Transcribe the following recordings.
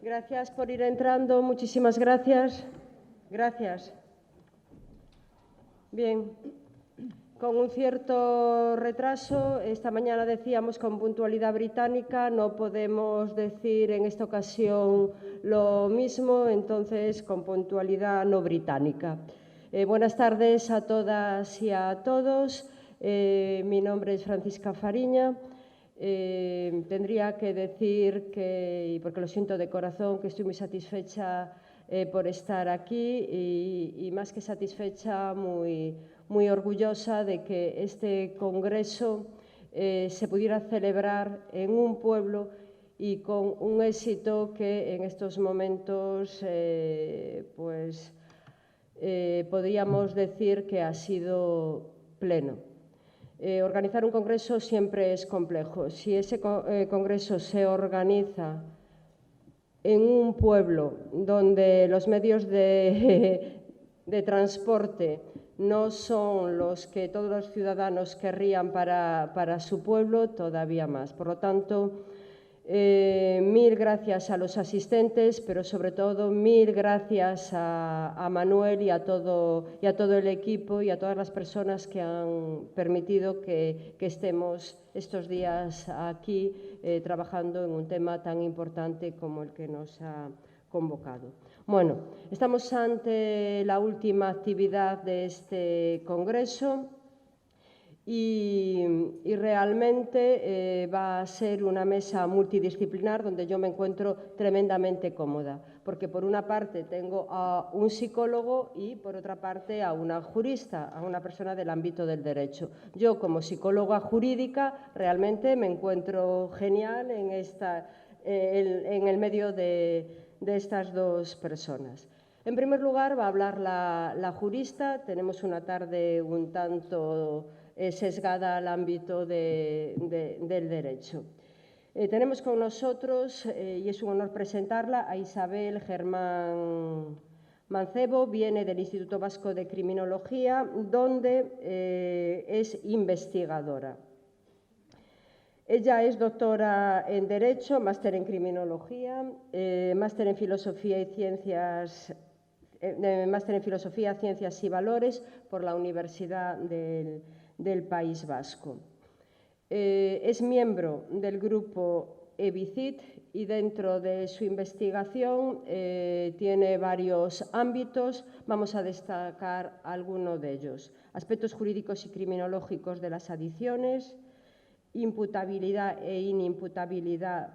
Gracias por ir entrando, muchísimas gracias. Gracias. Bien, con un cierto retraso, esta mañana decíamos con puntualidad británica, no podemos decir en esta ocasión lo mismo, entonces con puntualidad no británica. Buenas tardes a todas y a todos. Mi nombre es Francisca Fariña. Tendría que decir que, y porque lo siento de corazón, que estoy muy satisfecha por estar aquí y más que satisfecha, muy orgullosa de que este congreso se pudiera celebrar en un pueblo y con un éxito que en estos momentos podríamos decir que ha sido pleno. Organizar un congreso siempre es complejo. Si ese congreso se organiza en un pueblo donde los medios de transporte no son los que todos los ciudadanos querrían para su pueblo, todavía más. Por lo tanto, mil gracias a los asistentes, pero sobre todo mil gracias a Manuel y a todo el equipo y a todas las personas que han permitido que estemos estos días aquí trabajando en un tema tan importante como el que nos ha convocado. Bueno, estamos ante la última actividad de este congreso. Y realmente va a ser una mesa multidisciplinar donde yo me encuentro tremendamente cómoda, porque por una parte tengo a un psicólogo y por otra parte a una jurista, a una persona del ámbito del derecho. Yo como psicóloga jurídica realmente me encuentro genial en el medio de estas dos personas. En primer lugar va a hablar la jurista. Tenemos una tarde un tanto sesgada al ámbito del derecho. Tenemos con nosotros, y es un honor presentarla, a Isabel Germán Mancebo. Viene del Instituto Vasco de Criminología, donde es investigadora. Ella es doctora en Derecho, máster en Criminología, máster en Filosofía y Ciencias y Valores por la Universidad del País Vasco. Es miembro del grupo EBICIT y dentro de su investigación tiene varios ámbitos. Vamos a destacar algunos de ellos: aspectos jurídicos y criminológicos de las adicciones, imputabilidad e inimputabilidad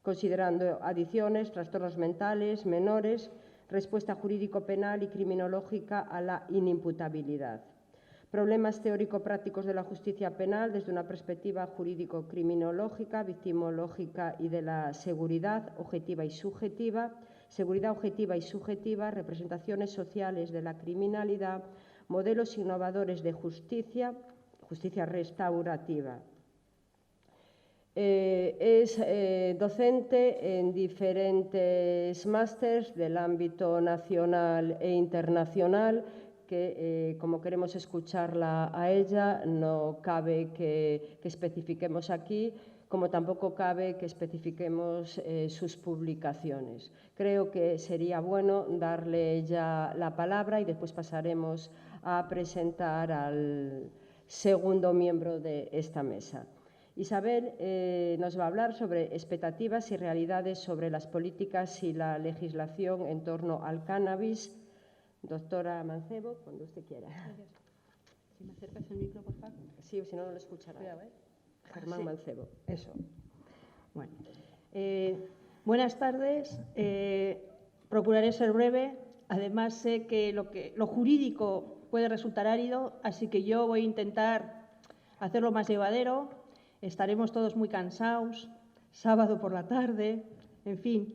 considerando adicciones, trastornos mentales, menores, respuesta jurídico-penal y criminológica a la inimputabilidad. Problemas teórico-prácticos de la justicia penal desde una perspectiva jurídico-criminológica, victimológica y de la seguridad objetiva y subjetiva, seguridad objetiva y subjetiva, representaciones sociales de la criminalidad, modelos innovadores de justicia, justicia restaurativa. Es docente en diferentes másters del ámbito nacional e internacional que, como queremos escucharla a ella, no cabe que especifiquemos aquí, como tampoco cabe que especifiquemos sus publicaciones. Creo que sería bueno darle ya la palabra y después pasaremos a presentar al segundo miembro de esta mesa. Isabel nos va a hablar sobre expectativas y realidades sobre las políticas y la legislación en torno al cannabis. Doctora Mancebo, cuando usted quiera. Gracias. Si me acercas el micro, por favor. Sí, o si no, no lo escuchará. Cuidado, ¿eh? Germán Sí. Mancebo. Eso. Bueno. Buenas tardes. Procuraré ser breve. Además, sé que lo jurídico puede resultar árido, así que yo voy a intentar hacerlo más llevadero. Estaremos todos muy cansados, sábado por la tarde, en fin.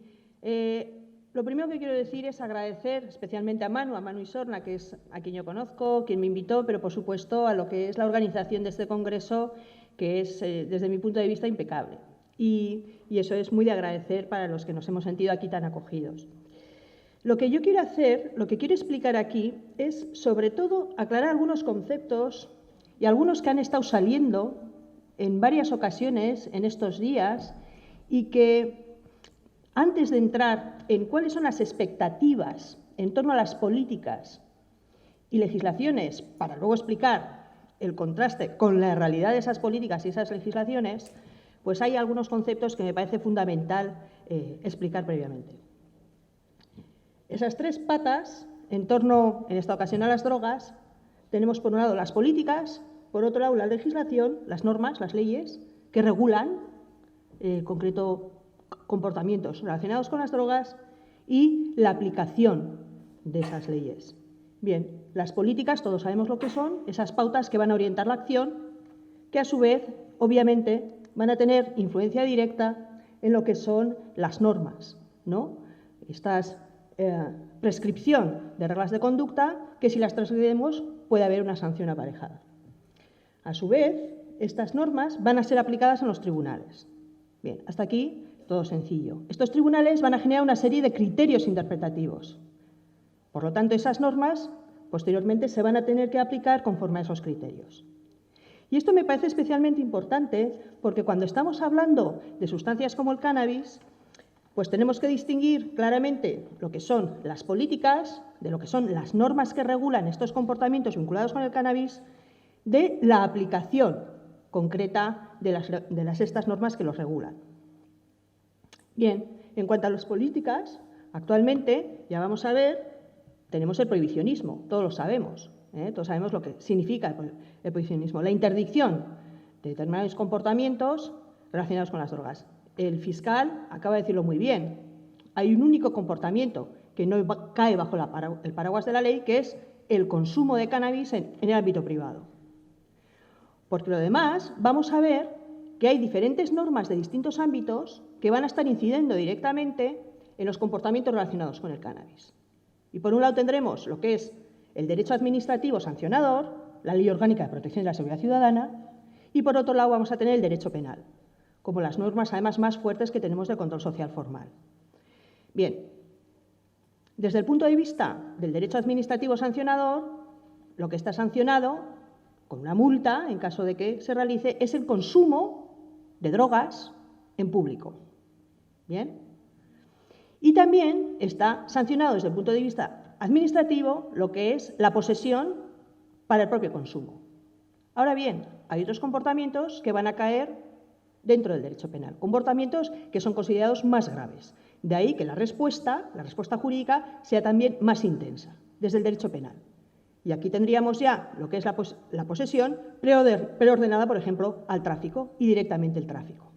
Lo primero que quiero decir es agradecer especialmente a Manu Isorna, que es a quien yo conozco, quien me invitó, pero por supuesto a lo que es la organización de este congreso, que es, desde mi punto de vista, impecable. Y eso es muy de agradecer para los que nos hemos sentido aquí tan acogidos. Lo que yo quiero hacer, lo que quiero explicar aquí, es sobre todo aclarar algunos conceptos y algunos que han estado saliendo en varias ocasiones en estos días y que antes de entrar en cuáles son las expectativas en torno a las políticas y legislaciones, para luego explicar el contraste con la realidad de esas políticas y esas legislaciones, pues hay algunos conceptos que me parece fundamental explicar previamente. Esas tres patas, en torno, en esta ocasión, a las drogas, tenemos por un lado las políticas, por otro lado la legislación, las normas, las leyes, que regulan, en concreto, comportamientos relacionados con las drogas y la aplicación de esas leyes. Bien, las políticas, todos sabemos lo que son, esas pautas que van a orientar la acción, que a su vez, obviamente, van a tener influencia directa en lo que son las normas, ¿no? Estas prescripción de reglas de conducta que si las transgredimos puede haber una sanción aparejada. A su vez, estas normas van a ser aplicadas en los tribunales. Bien, hasta aquí todo sencillo. Estos tribunales van a generar una serie de criterios interpretativos. Por lo tanto, esas normas posteriormente se van a tener que aplicar conforme a esos criterios. Y esto me parece especialmente importante porque cuando estamos hablando de sustancias como el cannabis, pues tenemos que distinguir claramente lo que son las políticas, de lo que son las normas que regulan estos comportamientos vinculados con el cannabis, de la aplicación concreta de estas normas que los regulan. Bien, en cuanto a las políticas, actualmente, ya vamos a ver, tenemos el prohibicionismo, todos lo sabemos, todos sabemos lo que significa el prohibicionismo, la interdicción de determinados comportamientos relacionados con las drogas. El fiscal acaba de decirlo muy bien, hay un único comportamiento que no cae bajo el paraguas de la ley, que es el consumo de cannabis en el ámbito privado. Porque lo demás, vamos a ver que hay diferentes normas de distintos ámbitos que van a estar incidiendo directamente en los comportamientos relacionados con el cannabis. Y por un lado tendremos lo que es el derecho administrativo sancionador, la Ley Orgánica de Protección de la Seguridad Ciudadana, y por otro lado vamos a tener el derecho penal, como las normas además más fuertes que tenemos de control social formal. Bien, desde el punto de vista del derecho administrativo sancionador, lo que está sancionado con una multa, en caso de que se realice, es el consumo de drogas en público. Bien. Y también está sancionado desde el punto de vista administrativo lo que es la posesión para el propio consumo. Ahora bien, hay otros comportamientos que van a caer dentro del derecho penal, comportamientos que son considerados más graves. De ahí que la respuesta jurídica sea también más intensa, desde el derecho penal. Y aquí tendríamos ya lo que es la posesión preordenada, por ejemplo, al tráfico y directamente el tráfico.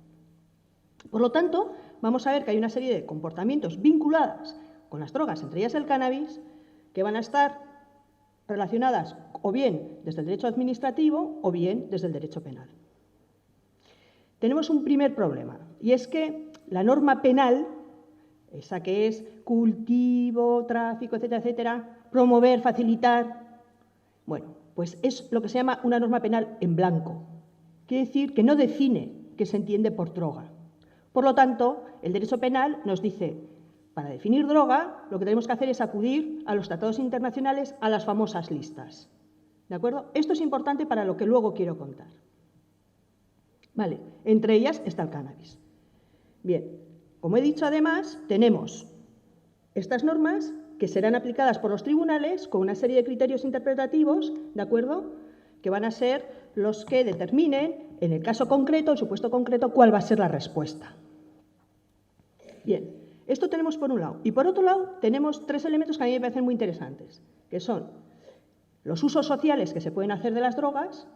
Por lo tanto, vamos a ver que hay una serie de comportamientos vinculados con las drogas, entre ellas el cannabis, que van a estar relacionadas o bien desde el derecho administrativo o bien desde el derecho penal. Tenemos un primer problema, y es que la norma penal, esa que es cultivo, tráfico, etcétera, etcétera, promover, facilitar, bueno, pues es lo que se llama una norma penal en blanco. Quiere decir que no define qué se entiende por droga. Por lo tanto, el derecho penal nos dice, para definir droga, lo que tenemos que hacer es acudir a los tratados internacionales, a las famosas listas. ¿De acuerdo? Esto es importante para lo que luego quiero contar. Vale, entre ellas está el cannabis. Bien, como he dicho además, tenemos estas normas que serán aplicadas por los tribunales con una serie de criterios interpretativos, ¿de acuerdo?, que van a ser los que determinen, en el caso concreto, el supuesto concreto, cuál va a ser la respuesta. Bien, esto tenemos por un lado. Y por otro lado, tenemos tres elementos que a mí me parecen muy interesantes, que son los usos sociales que se pueden hacer de las drogas,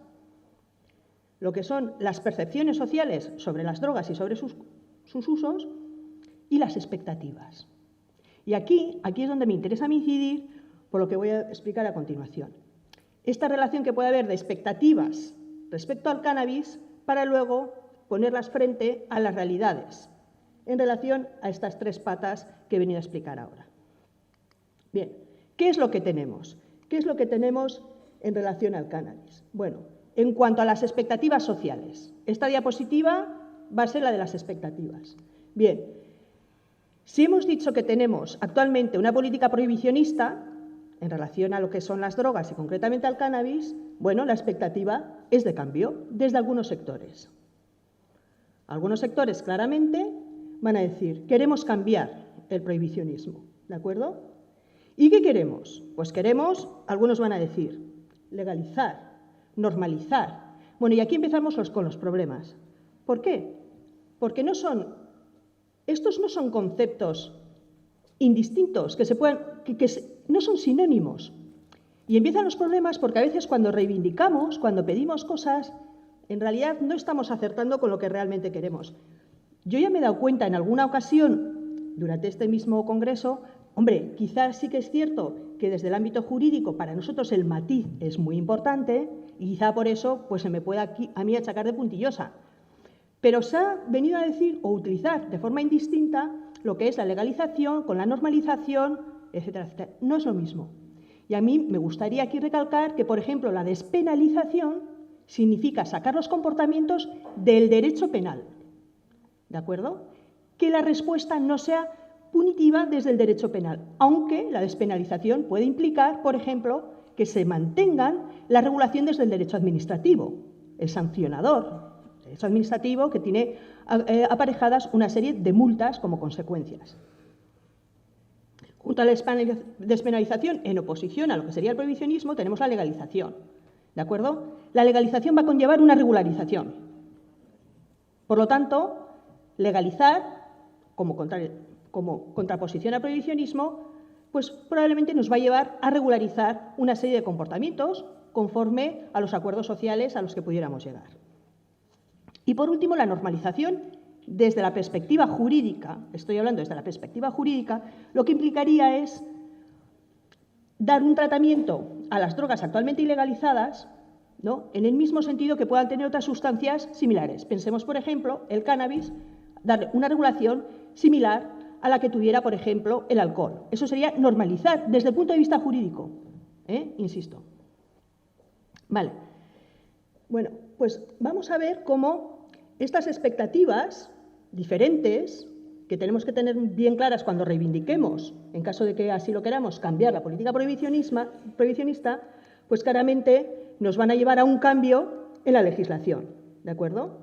lo que son las percepciones sociales sobre las drogas y sobre sus usos, y las expectativas. Y aquí es donde me interesa incidir por lo que voy a explicar a continuación. Esta relación que puede haber de expectativas respecto al cannabis para luego ponerlas frente a las realidades en relación a estas tres patas que he venido a explicar ahora. Bien, ¿qué es lo que tenemos? ¿Qué es lo que tenemos en relación al cannabis? Bueno, en cuanto a las expectativas sociales, esta diapositiva va a ser la de las expectativas. Bien, si hemos dicho que tenemos actualmente una política prohibicionista en relación a lo que son las drogas y concretamente al cannabis, bueno, la expectativa es de cambio desde algunos sectores. Algunos sectores claramente van a decir, queremos cambiar el prohibicionismo, ¿de acuerdo? ¿Y qué queremos? Pues queremos, algunos van a decir, legalizar, normalizar. Bueno, y aquí empezamos con los problemas. ¿Por qué? Porque estos no son conceptos indistintos, no son sinónimos. Y empiezan los problemas porque a veces cuando reivindicamos, cuando pedimos cosas, en realidad no estamos acertando con lo que realmente queremos. Yo ya me he dado cuenta en alguna ocasión, durante este mismo congreso, hombre, quizás sí que es cierto que desde el ámbito jurídico para nosotros el matiz es muy importante y quizá por eso pues se me pueda aquí, a mí achacar de puntillosa. Pero se ha venido a decir o utilizar de forma indistinta lo que es la legalización con la normalización, etcétera, etcétera. No es lo mismo. Y a mí me gustaría aquí recalcar que, por ejemplo, la despenalización significa sacar los comportamientos del derecho penal, ¿de acuerdo? Que la respuesta no sea punitiva desde el derecho penal, aunque la despenalización puede implicar, por ejemplo, que se mantengan la regulación desde el derecho administrativo, el sancionador, el derecho administrativo que tiene aparejadas una serie de multas como consecuencias. Junto a la despenalización, en oposición a lo que sería el prohibicionismo, tenemos la legalización, ¿de acuerdo? La legalización va a conllevar una regularización. Por lo tanto, legalizar, como contraposición al prohibicionismo, pues probablemente nos va a llevar a regularizar una serie de comportamientos conforme a los acuerdos sociales a los que pudiéramos llegar. Y por último, la normalización desde la perspectiva jurídica, estoy hablando desde la perspectiva jurídica, lo que implicaría es dar un tratamiento a las drogas actualmente ilegalizadas, ¿no?, en el mismo sentido que puedan tener otras sustancias similares. Pensemos, por ejemplo, el cannabis, dar una regulación similar a la que tuviera, por ejemplo, el alcohol. Eso sería normalizar desde el punto de vista jurídico, insisto. Vale. Bueno, pues vamos a ver cómo estas expectativas diferentes, que tenemos que tener bien claras cuando reivindiquemos, en caso de que así lo queramos, cambiar la política prohibicionista, pues claramente nos van a llevar a un cambio en la legislación, ¿de acuerdo?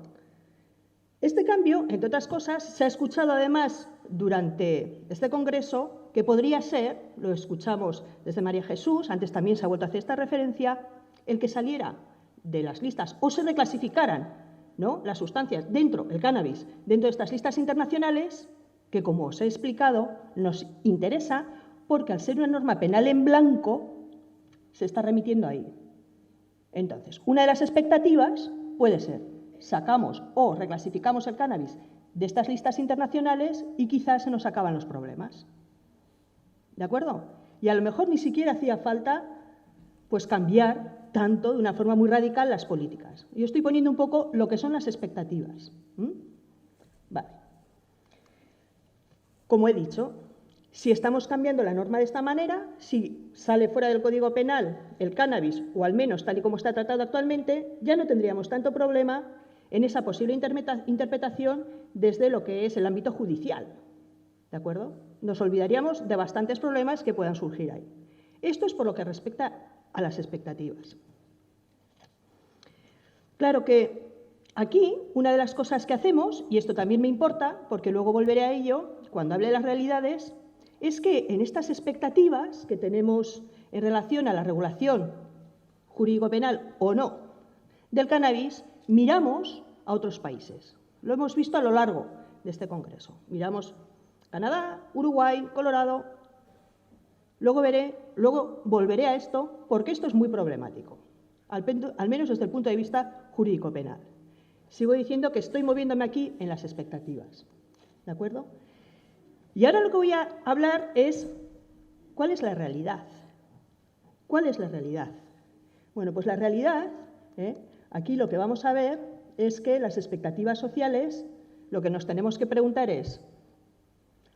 Este cambio, entre otras cosas, se ha escuchado además durante este congreso, que podría ser, lo escuchamos desde María Jesús, antes también se ha vuelto a hacer esta referencia, el que saliera de las listas o se reclasificaran, ¿no?, las sustancias dentro, el cannabis, dentro de estas listas internacionales, que como os he explicado, nos interesa porque al ser una norma penal en blanco, se está remitiendo ahí. Entonces, una de las expectativas puede ser, sacamos o reclasificamos el cannabis de estas listas internacionales y quizás se nos acaban los problemas. ¿De acuerdo? Y a lo mejor ni siquiera hacía falta pues cambiar tanto, de una forma muy radical, las políticas. Yo estoy poniendo un poco lo que son las expectativas. Vale. Como he dicho, si estamos cambiando la norma de esta manera, si sale fuera del Código Penal el cannabis, o al menos tal y como está tratado actualmente, ya no tendríamos tanto problema en esa posible interpretación desde lo que es el ámbito judicial. ¿De acuerdo? Nos olvidaríamos de bastantes problemas que puedan surgir ahí. Esto es por lo que respecta a las expectativas. Claro que aquí una de las cosas que hacemos, y esto también me importa, porque luego volveré a ello cuando hable de las realidades, es que en estas expectativas que tenemos en relación a la regulación jurídico-penal o no del cannabis, miramos a otros países. Lo hemos visto a lo largo de este congreso. Miramos Canadá, Uruguay, Colorado. Luego volveré a esto porque esto es muy problemático, al menos desde el punto de vista jurídico-penal. Sigo diciendo que estoy moviéndome aquí en las expectativas. ¿De acuerdo? Y ahora lo que voy a hablar es ¿cuál es la realidad? ¿Cuál es la realidad? Bueno, pues la realidad, aquí lo que vamos a ver es que las expectativas sociales, lo que nos tenemos que preguntar es,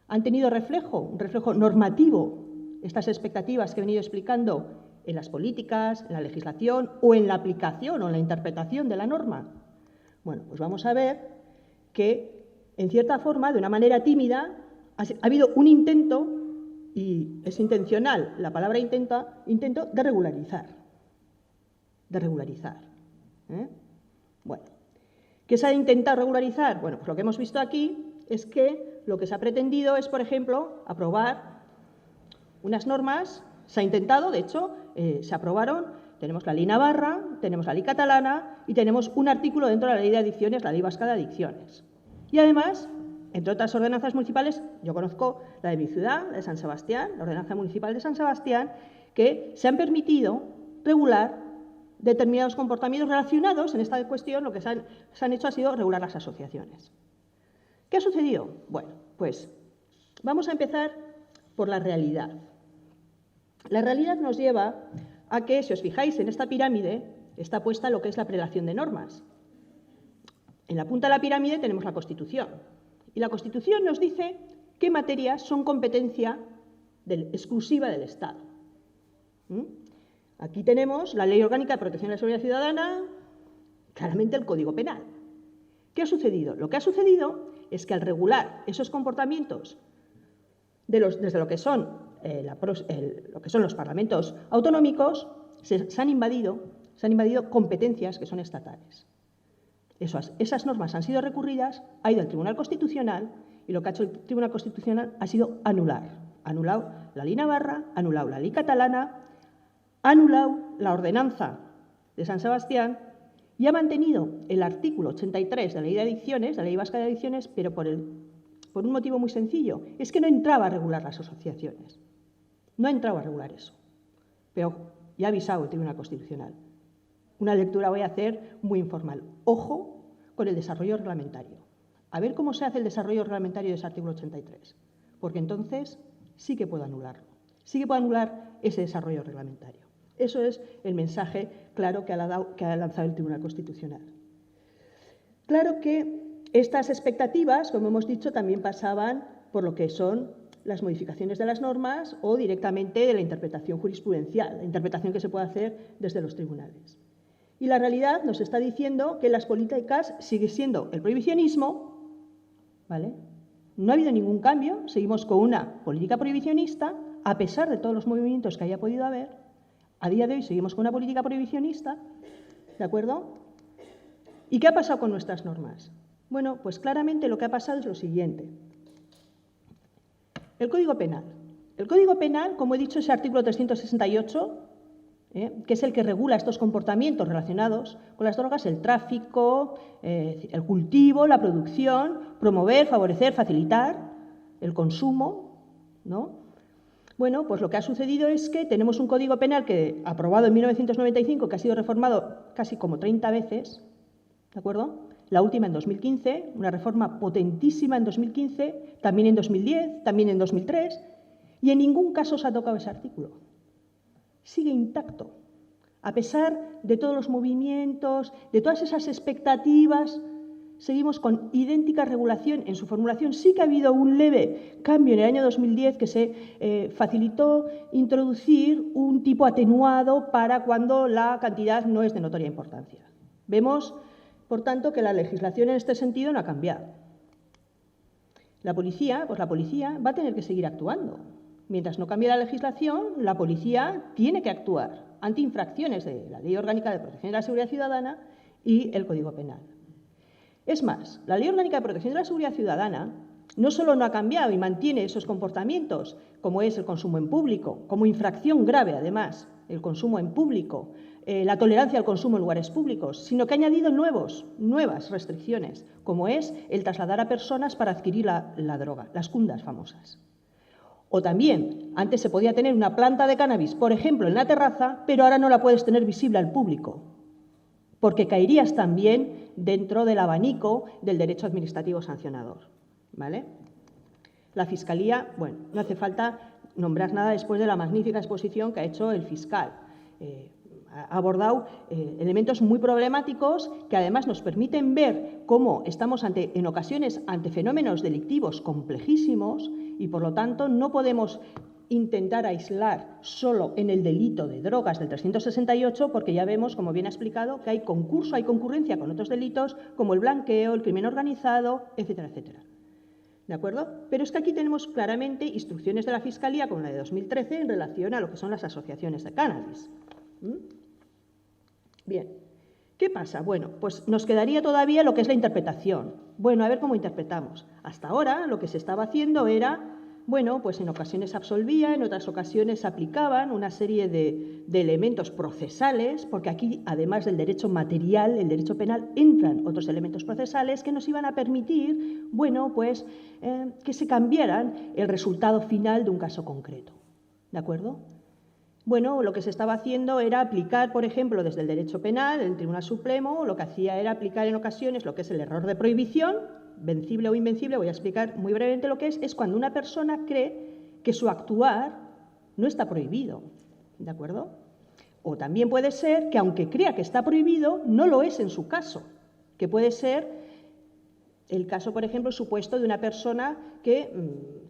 ¿han tenido un reflejo normativo, estas expectativas que he venido explicando en las políticas, en la legislación o en la aplicación o en la interpretación de la norma? Bueno, pues vamos a ver que, en cierta forma, de una manera tímida, ha habido un intento, y es intencional la palabra intento de regularizar. Bueno, ¿qué se ha intentado regularizar? Bueno, pues lo que hemos visto aquí es que lo que se ha pretendido es, por ejemplo, aprobar unas normas. Se ha intentado, de hecho, se aprobaron, tenemos la Ley Navarra, tenemos la Ley Catalana y tenemos un artículo dentro de la Ley de Adicciones, la Ley Vasca de Adicciones. Y además, entre otras ordenanzas municipales, yo conozco la de mi ciudad, la de San Sebastián, la ordenanza municipal de San Sebastián, que se han permitido regular determinados comportamientos relacionados. En esta cuestión lo que se han hecho ha sido regular las asociaciones. ¿Qué ha sucedido? Bueno, pues vamos a empezar por la realidad. La realidad nos lleva a que, si os fijáis, en esta pirámide está puesta lo que es la prelación de normas. En la punta de la pirámide tenemos la Constitución. Y la Constitución nos dice qué materias son competencia exclusiva del Estado. Aquí tenemos la Ley Orgánica de Protección de la Seguridad Ciudadana, claramente el Código Penal. ¿Qué ha sucedido? Lo que ha sucedido es que al regular esos comportamientos desde lo que son los parlamentos autonómicos, se han invadido competencias que son estatales. Esas normas han sido recurridas, ha ido al Tribunal Constitucional y lo que ha hecho el Tribunal Constitucional ha sido anular. Ha anulado la Ley Navarra, ha anulado la Ley Catalana, ha anulado la ordenanza de San Sebastián y ha mantenido el artículo 83 de la Ley de Adicciones, la Ley Vasca de Adicciones, pero por un motivo muy sencillo, es que no entraba a regular las asociaciones. No ha entrado a regular eso. Pero ya ha avisado el Tribunal Constitucional. Una lectura voy a hacer muy informal. Ojo con el desarrollo reglamentario. A ver cómo se hace el desarrollo reglamentario de ese artículo 83. Porque entonces sí que puedo anularlo. Sí que puedo anular ese desarrollo reglamentario. Eso es el mensaje claro que ha lanzado el Tribunal Constitucional. Claro que estas expectativas, como hemos dicho, también pasaban por lo que son las modificaciones de las normas o directamente de la interpretación jurisprudencial, la interpretación que se puede hacer desde los tribunales. Y la realidad nos está diciendo que las políticas sigue siendo el prohibicionismo, ¿vale? No ha habido ningún cambio, seguimos con una política prohibicionista, a pesar de todos los movimientos que haya podido haber. A día de hoy seguimos con una política prohibicionista, ¿de acuerdo? ¿Y qué ha pasado con nuestras normas? Bueno, pues claramente lo que ha pasado es lo siguiente. El Código Penal. El Código Penal, como he dicho, ese artículo 368, que es el que regula estos comportamientos relacionados con las drogas, el tráfico, el cultivo, la producción, promover, favorecer, facilitar el consumo, ¿no? Bueno, pues lo que ha sucedido es que tenemos un Código Penal que, aprobado en 1995, que ha sido reformado casi como 30 veces, ¿de acuerdo? La última en 2015, una reforma potentísima en 2015, también en 2010, también en 2003, y en ningún caso se ha tocado ese artículo. Sigue intacto, a pesar de todos los movimientos, de todas esas expectativas, seguimos con idéntica regulación. En su formulación sí que ha habido un leve cambio en el año 2010 que se facilitó introducir un tipo atenuado para cuando la cantidad no es de notoria importancia. Vemos, por tanto, que la legislación en este sentido no ha cambiado. La policía va a tener que seguir actuando. Mientras no cambie la legislación, la policía tiene que actuar ante infracciones de la Ley Orgánica de Protección de la Seguridad Ciudadana y el Código Penal. Es más, la Ley Orgánica de Protección de la Seguridad Ciudadana no solo no ha cambiado y mantiene esos comportamientos, como es el consumo en público, como infracción grave, además, el consumo en público, la tolerancia al consumo en lugares públicos, sino que ha añadido nuevas restricciones, como es el trasladar a personas para adquirir la droga, las cundas famosas. O también, antes se podía tener una planta de cannabis, por ejemplo, en la terraza, pero ahora no la puedes tener visible al público, porque caerías también dentro del abanico del derecho administrativo sancionador, ¿vale? La Fiscalía, bueno, no hace falta nombrar nada después de la magnífica exposición que ha hecho el fiscal. Ha abordado elementos muy problemáticos que además nos permiten ver cómo estamos en ocasiones ante fenómenos delictivos complejísimos y, por lo tanto, no podemos intentar aislar solo en el delito de drogas del 368, porque ya vemos, como bien ha explicado, que hay concurrencia con otros delitos como el blanqueo, el crimen organizado, etcétera, etcétera. ¿De acuerdo? Pero es que aquí tenemos claramente instrucciones de la Fiscalía, como la de 2013, en relación a lo que son las asociaciones de cannabis. Bien, ¿Qué pasa? Bueno, pues nos quedaría todavía lo que es la interpretación. Bueno, a ver cómo interpretamos. Hasta ahora lo que se estaba haciendo era, bueno, pues en ocasiones absolvía, en otras ocasiones aplicaban una serie de elementos procesales, porque aquí, además del derecho material, el derecho penal, entran otros elementos procesales que nos iban a permitir, bueno, pues que se cambiaran el resultado final de un caso concreto. ¿De acuerdo? Bueno, lo que se estaba haciendo era aplicar, por ejemplo, desde el derecho penal, el Tribunal Supremo, lo que hacía era aplicar en ocasiones lo que es el error de prohibición, vencible o invencible. Voy a explicar muy brevemente lo que es cuando una persona cree que su actuar no está prohibido, ¿de acuerdo? O también puede ser que, aunque crea que está prohibido, no lo es en su caso, que puede ser el caso, por ejemplo, supuesto de una persona que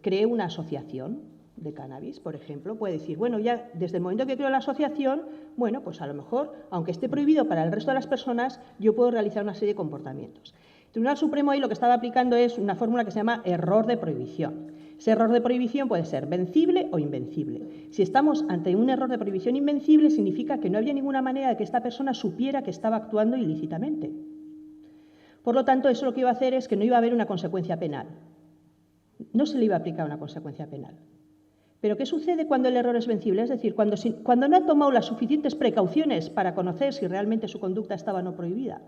cree una asociación de cannabis, por ejemplo, puede decir, bueno, ya desde el momento que creo la asociación, bueno, pues a lo mejor, aunque esté prohibido para el resto de las personas, yo puedo realizar una serie de comportamientos. El Tribunal Supremo ahí lo que estaba aplicando es una fórmula que se llama error de prohibición. Ese error de prohibición puede ser vencible o invencible. Si estamos ante un error de prohibición invencible, significa que no había ninguna manera de que esta persona supiera que estaba actuando ilícitamente. Por lo tanto, eso lo que iba a hacer es que no iba a haber una consecuencia penal. No se le iba a aplicar una consecuencia penal. Pero ¿qué sucede cuando el error es vencible? Es decir, cuando no ha tomado las suficientes precauciones para conocer si realmente su conducta estaba o no prohibida.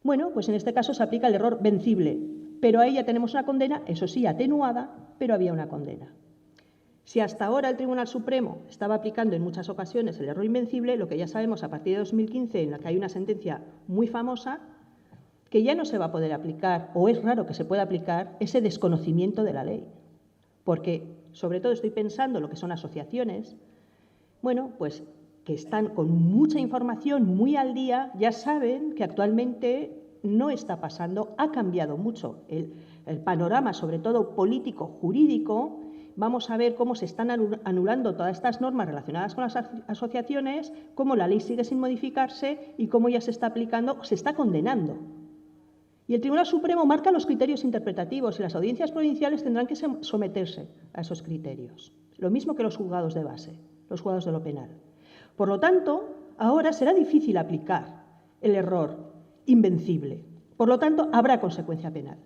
Bueno, pues en este caso se aplica el error vencible, pero ahí ya tenemos una condena, eso sí, atenuada, pero había una condena. Si hasta ahora el Tribunal Supremo estaba aplicando en muchas ocasiones el error invencible, lo que ya sabemos a partir de 2015, en la que hay una sentencia muy famosa, que ya no se va a poder aplicar, o es raro que se pueda aplicar, ese desconocimiento de la ley. Porque, sobre todo, estoy pensando en lo que son asociaciones, bueno, pues que están con mucha información, muy al día, ya saben que actualmente no está pasando, ha cambiado mucho el panorama, sobre todo político, jurídico. Vamos a ver cómo se están anulando todas estas normas relacionadas con las asociaciones, cómo la ley sigue sin modificarse y cómo ya se está aplicando, se está condenando. Y el Tribunal Supremo marca los criterios interpretativos y las audiencias provinciales tendrán que someterse a esos criterios. Lo mismo que los juzgados de base, los juzgados de lo penal. Por lo tanto, ahora será difícil aplicar el error invencible. Por lo tanto, habrá consecuencia penal.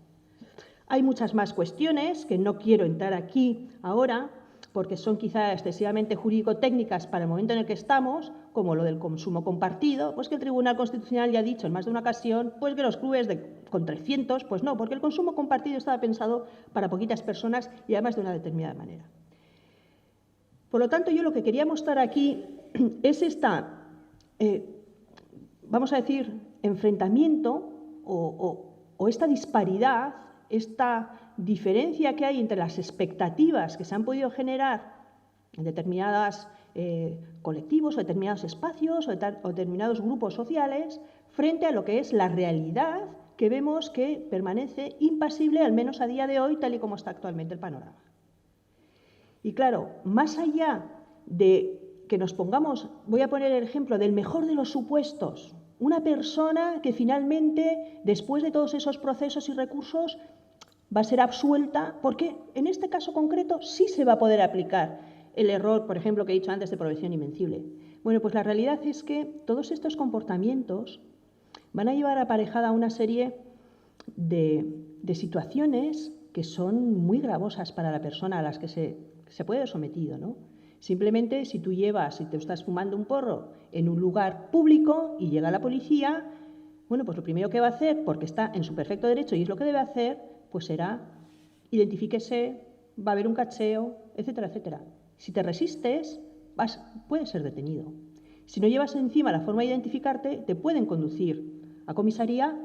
Hay muchas más cuestiones que no quiero entrar aquí ahora, porque son quizá excesivamente jurídico-técnicas para el momento en el que estamos, como lo del consumo compartido, pues que el Tribunal Constitucional ya ha dicho en más de una ocasión, pues que los clubes con 300, pues no, porque el consumo compartido estaba pensado para poquitas personas y además de una determinada manera. Por lo tanto, yo lo que quería mostrar aquí es vamos a decir, enfrentamiento o esta disparidad, esta diferencia que hay entre las expectativas que se han podido generar en determinados colectivos o determinados espacios o determinados grupos sociales frente a lo que es la realidad que vemos que permanece impasible, al menos a día de hoy, tal y como está actualmente el panorama. Y claro, más allá de que nos pongamos, voy a poner el ejemplo del mejor de los supuestos, una persona que finalmente, después de todos esos procesos y recursos, va a ser absuelta, porque en este caso concreto sí se va a poder aplicar el error, por ejemplo, que he dicho antes de prohibición invencible. Bueno, pues la realidad es que todos estos comportamientos van a llevar aparejada una serie de situaciones que son muy gravosas para la persona a las que se puede ver sometido, ¿no? Simplemente si tú si te estás fumando un porro en un lugar público y llega la policía, bueno, pues lo primero que va a hacer, porque está en su perfecto derecho y es lo que debe hacer, pues será, identifíquese, va a haber un cacheo, etcétera, etcétera. Si te resistes, puedes ser detenido. Si no llevas encima la forma de identificarte, te pueden conducir a comisaría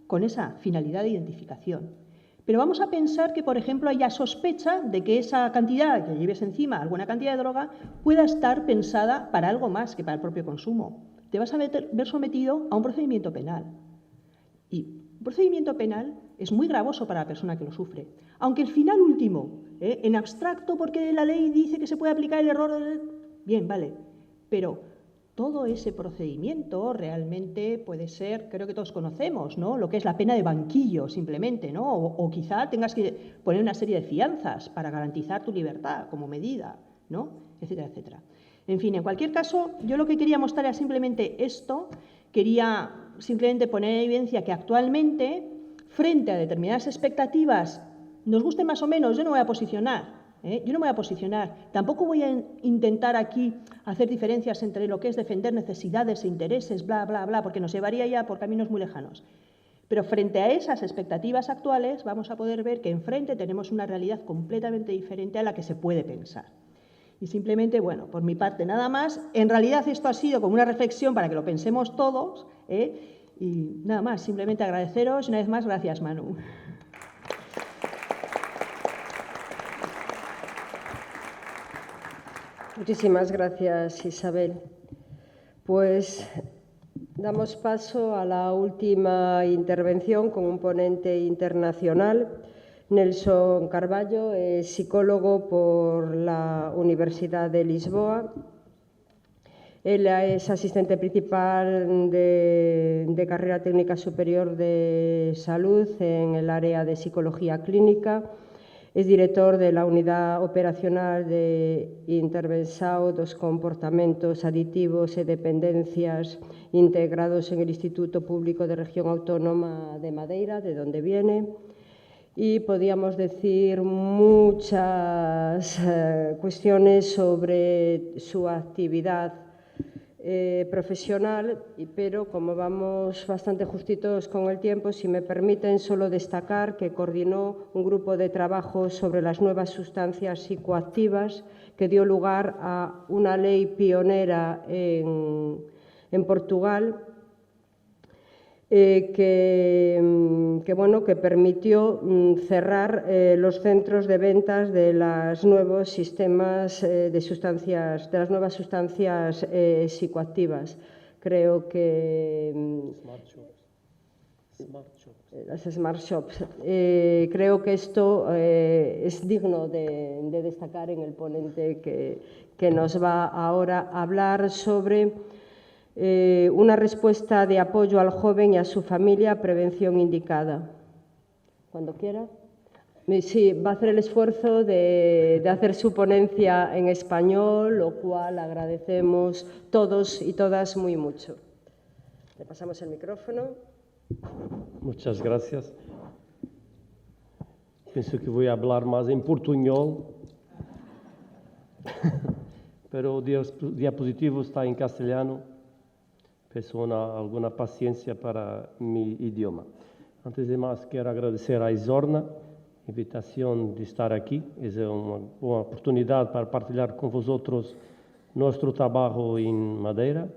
con esa finalidad de identificación. Pero vamos a pensar que, por ejemplo, haya sospecha de que esa cantidad que lleves encima, alguna cantidad de droga, pueda estar pensada para algo más que para el propio consumo. Te vas a ver sometido a un procedimiento penal. Y un procedimiento penal es muy gravoso para la persona que lo sufre. Aunque el final último, en abstracto, porque la ley dice que se puede aplicar el error, bien, vale, pero todo ese procedimiento realmente puede ser, creo que todos conocemos, ¿no?, lo que es la pena de banquillo, simplemente, ¿no? O quizá tengas que poner una serie de fianzas para garantizar tu libertad como medida, ¿no?, etcétera, etcétera. En fin, en cualquier caso, yo lo que quería mostrar era simplemente esto, quería simplemente poner en evidencia que actualmente, frente a determinadas expectativas, nos guste más o menos, yo no me voy a posicionar. Yo no me voy a posicionar. Tampoco voy a intentar aquí hacer diferencias entre lo que es defender necesidades e intereses, bla, bla, bla, porque nos llevaría ya por caminos muy lejanos. Pero frente a esas expectativas actuales vamos a poder ver que enfrente tenemos una realidad completamente diferente a la que se puede pensar. Y simplemente, bueno, por mi parte nada más. En realidad esto ha sido como una reflexión para que lo pensemos todos, y nada más, simplemente agradeceros y una vez más, gracias Manu. Muchísimas gracias, Isabel. Pues damos paso a la última intervención con un ponente internacional, Nelson Carballo, es psicólogo por la Universidad de Lisboa. Él es asistente principal de carrera técnica superior de salud en el área de psicología clínica. Es director de la Unidad Operacional de Intervención dos Comportamentos Aditivos e Dependencias integrados en el Instituto Público de Región Autónoma de Madeira, de donde viene. Y podríamos decir muchas cuestiones sobre su actividad profesional, pero como vamos bastante justitos con el tiempo, si me permiten solo destacar que coordinó un grupo de trabajo sobre las nuevas sustancias psicoactivas que dio lugar a una ley pionera en Portugal que permitió cerrar los centros de ventas de los nuevos sistemas de sustancias, de las nuevas sustancias psicoactivas. Creo que las smart shops. Creo que esto es digno de destacar en el ponente que nos va ahora a hablar sobre una respuesta de apoyo al joven y a su familia, prevención indicada. Cuando quiera. Sí, va a hacer el esfuerzo de hacer su ponencia en español, lo cual agradecemos todos y todas muy mucho. Le pasamos el micrófono. Muchas gracias. Pienso que voy a hablar más en portuñol, pero el diapositivo está en castellano. Peço alguna paciencia para mi idioma. Antes de más, quiero agradecer a Isorna a invitación de estar aquí. Es una buena oportunidad para partilhar con vosotros nuestro trabajo en Madeira,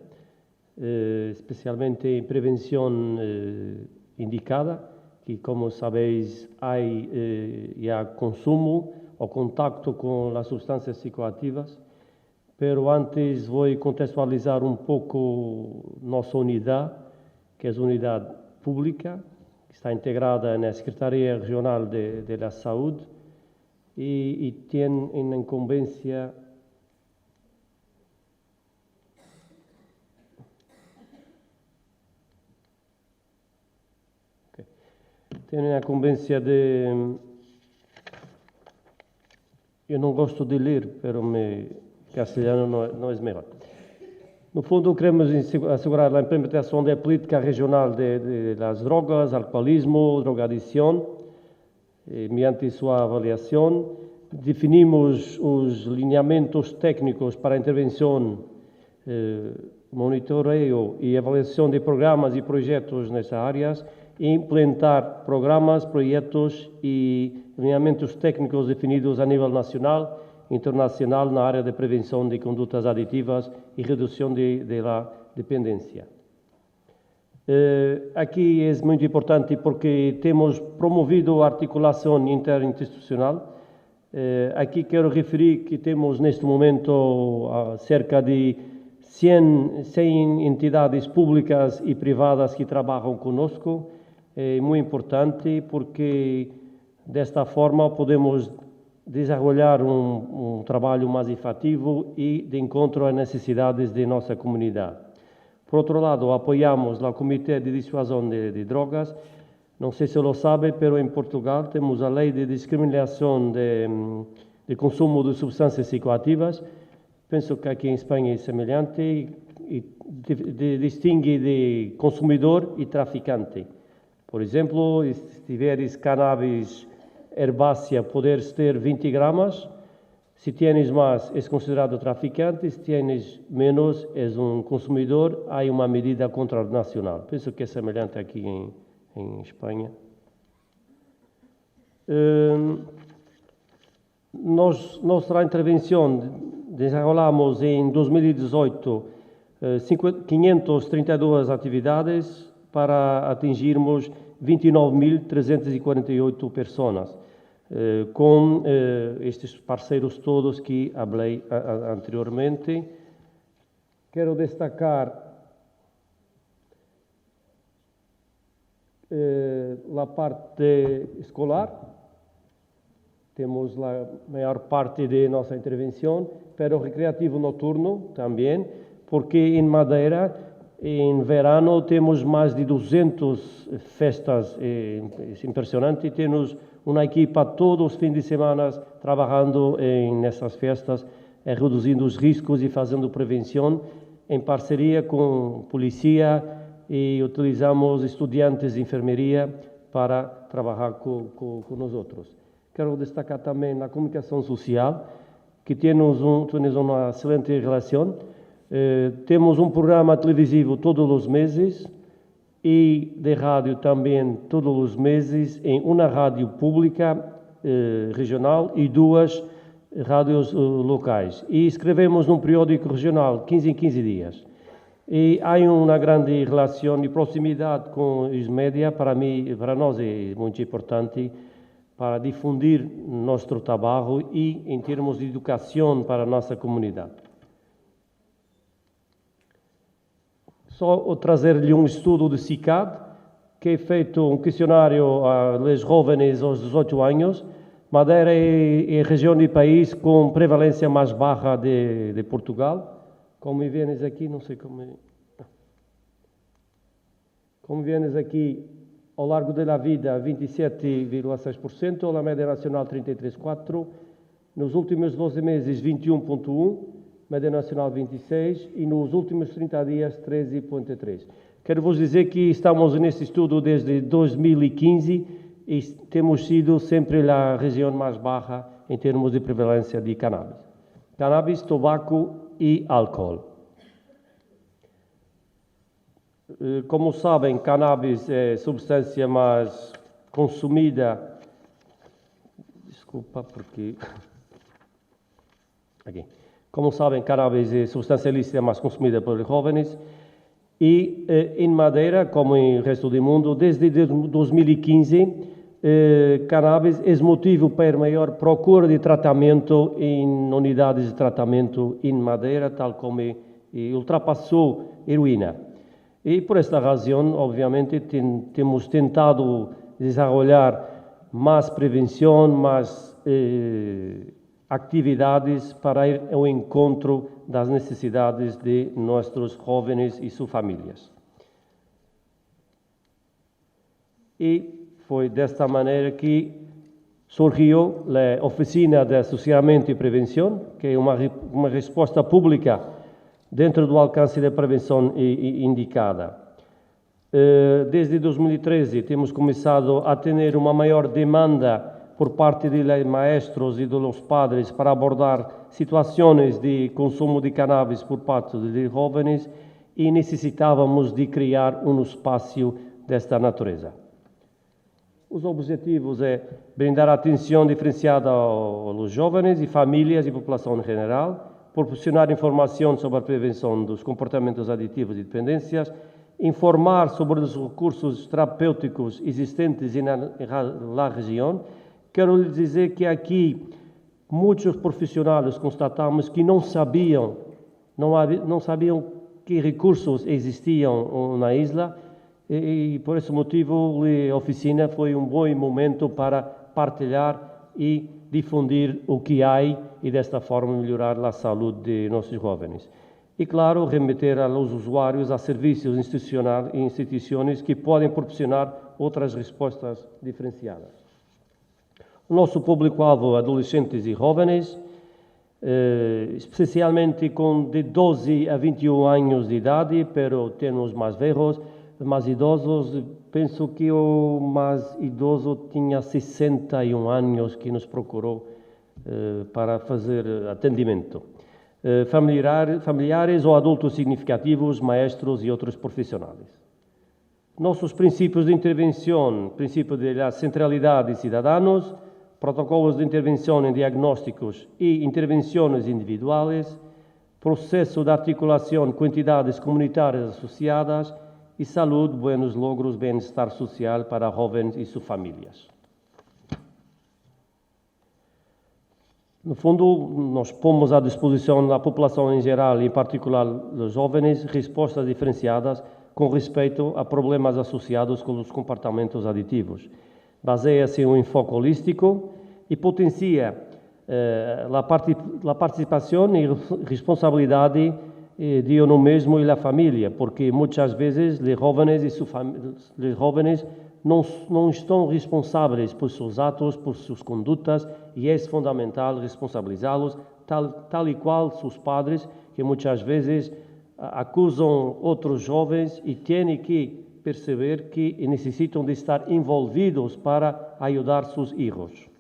especialmente en prevención indicada, que como sabéis hay ya consumo o contacto con las sustancias psicoactivas. Pero antes vou contextualizar um pouco nossa unidade, que é a unidade pública, que está integrada na Secretaria Regional de Saúde e tem em incumbência de... Eu não gosto de ler, pero castellano não é melhor. No fundo, queremos asegurar a implementação da política regional das drogas, alcoolismo, drogadicção, mediante sua avaliação. Definimos os lineamentos técnicos para a intervenção, monitoreio e avaliação de programas e projetos nessas áreas, e implementar programas, projetos e lineamentos técnicos definidos a nível nacional, internacional na área de prevenção de condutas aditivas e redução da dependência. Aqui é muito importante porque temos promovido a articulação interinstitucional. Aqui quero referir que temos neste momento cerca de 100 entidades públicas e privadas que trabalham conosco. É muito importante porque desta forma podemos desenvolver um trabalho mais efetivo e de encontro às necessidades de nossa comunidade. Por outro lado, apoiamos o Comitê de Dissuasão de Drogas. Não sei se lo sabe, mas em Portugal temos a Lei de Discriminação de Consumo de Substâncias Psicoativas, penso que aqui em Espanha é semelhante e distingue de consumidor e traficante. Por exemplo, se tiveres cannabis herbácea, poderes ter 20 gramas. Se tienes mais, és considerado traficante. Se tienes menos, és um consumidor. Há uma medida contranacional. Penso que é semelhante aqui em Espanha. Nossa intervenção desenrolamos em 2018 532 atividades para atingirmos 29.348 pessoas, com estes parceiros todos que falei anteriormente. Quero destacar a parte escolar. Temos a maior parte de nossa intervenção, pero recreativo noturno também, porque em Madeira, em verano, temos mais de 200 festas, é impressionante. Temos uma equipa todos os fins de semana trabalhando nessas festas, reduzindo os riscos e fazendo prevenção em parceria com a polícia, e utilizamos estudantes de enfermeria para trabalhar com nós outros. Quero destacar também na comunicação social, que temos uma excelente relação. Temos um programa televisivo todos os meses e de rádio também todos os meses, em uma rádio pública regional e 2 rádios locais. E escrevemos num periódico regional 15 em 15 dias. E há uma grande relação e proximidade com os médias. Para nós é muito importante para difundir nosso trabalho e em termos de educação para a nossa comunidade. Só trazer-lhe um estudo de CICAD, que é feito um questionário aos jovens aos 18 anos. Madeira é a região do país com prevalência mais baixa de Portugal. Como vês aqui, não sei como é. Como vês aqui, ao largo da vida, 27,6%, a média nacional 33,4%, nos últimos 12 meses 21,1%, média nacional 26% e nos últimos 30 dias 13,3%. Quero vos dizer que estamos nesse estudo desde 2015 e temos sido sempre a região mais baixa em termos de prevalência de cannabis. Cannabis, tabaco e álcool. Como sabem, cannabis é a substância mais consumida. Desculpa, porque. Aqui. Como sabem, cannabis é a substância ilícita mais consumida pelos jovens. E em Madeira, como em resto do mundo, desde 2015, cannabis é motivo para maior procura de tratamento em unidades de tratamento em Madeira, tal como ultrapassou heroína. E por esta razão, obviamente, temos tentado desenvolver mais prevenção, mais atividades para ir ao encontro das necessidades de nossos jovens e suas famílias. E foi desta maneira que surgiu a Oficina de Associamento e Prevenção, que é uma resposta pública dentro do alcance da prevenção indicada. Desde 2013 temos começado a ter uma maior demanda por parte de maestros e dos padres para abordar situações de consumo de cannabis por parte de jovens e necessitávamos de criar um espaço desta natureza. Os objetivos é brindar atenção diferenciada aos jovens e famílias e população em geral, proporcionar informação sobre a prevenção dos comportamentos aditivos e dependências, informar sobre os recursos terapêuticos existentes na região. Quero lhe dizer que aqui muitos profissionais constatamos que não sabiam que recursos existiam na isla e por esse motivo a oficina foi um bom momento para partilhar e difundir o que há e desta forma melhorar a saúde de nossos jovens. E claro, remeter aos usuários a serviços institucionais e instituições que podem proporcionar outras respostas diferenciadas. O nosso público-alvo, adolescentes e jovens, especialmente com de 12 a 21 anos de idade, pero temos mais velhos, mais idosos. Penso que o mais idoso tinha 61 anos que nos procurou para fazer atendimento. Familiares ou adultos significativos, maestros e outros profissionais. Nossos princípios de intervenção, princípio da centralidade de cidadãos, protocolos de intervenção em diagnósticos e intervenções individuais, processo de articulação com entidades comunitárias associadas e saúde, buenos logros, bem-estar social para jovens e suas famílias. No fundo, nós pomos à disposição da população em geral e em particular dos jovens respostas diferenciadas com respeito a problemas associados com os comportamentos aditivos. Baseia-se em um enfoque holístico e potencia a participação e responsabilidade de uno mesmo e da família, porque muitas vezes os jovens não estão responsáveis por seus atos, por suas condutas, e é fundamental responsabilizá-los, tal e qual seus padres, que muitas vezes acusam outros jovens e têm que perceber que necessitam de estar envolvidos para ajudar seus filhos.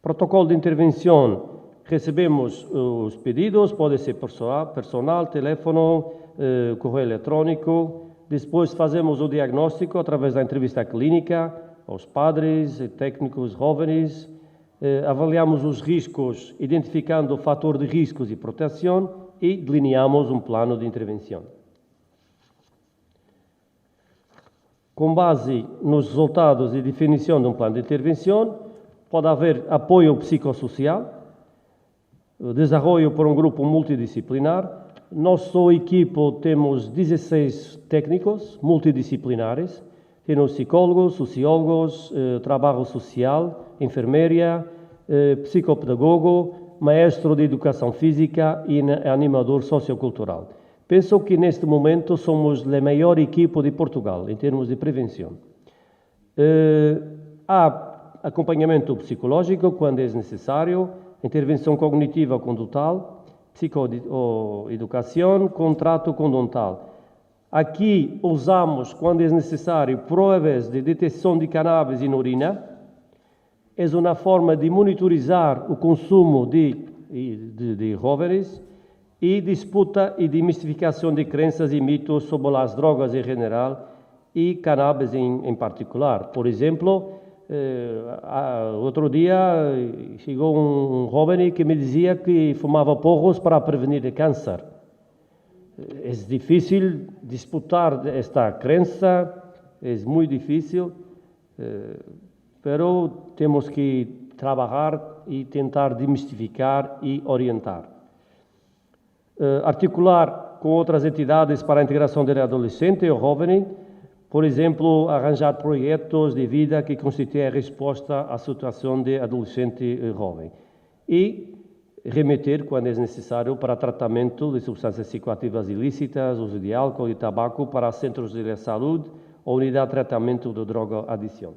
Protocolo de intervenção. Recebemos os pedidos, pode ser personal, telefone, correio eletrônico. Depois fazemos o diagnóstico através da entrevista clínica aos padres e técnicos jovens. Avaliamos os riscos, identificando o fator de riscos e proteção e delineamos um plano de intervenção. Com base nos resultados e definição de um plano de intervenção, pode haver apoio psicossocial, desenvolvimento por um grupo multidisciplinar. Nosso equipo temos 16 técnicos multidisciplinares, temos psicólogos, sociólogos, trabalho social, enfermeira, psicopedagogo, maestro de educação física e animador sociocultural. Penso que neste momento somos a maior equipe de Portugal em termos de prevenção. Há acompanhamento psicológico quando é necessário, intervenção cognitiva condutal, psicoeducação, contrato condutal. Aqui usamos, quando é necessário, provas de detecção de cannabis na urina. É uma forma de monitorizar o consumo de jovens e disputa e demistificação de crenças e mitos sobre as drogas em geral e cannabis em particular. Por exemplo, outro dia chegou um jovem que me dizia que fumava porros para prevenir câncer. É difícil disputar esta crença, é muito difícil, mas temos que trabalhar e tentar demistificar e orientar. Articular com outras entidades para a integração do adolescente ou jovem, por exemplo, arranjar projetos de vida que constituem a resposta à situação de adolescente e jovem. E remeter, quando é necessário, para tratamento de substâncias psicoativas ilícitas, uso de álcool e tabaco para centros de saúde ou unidade de tratamento de droga-adição.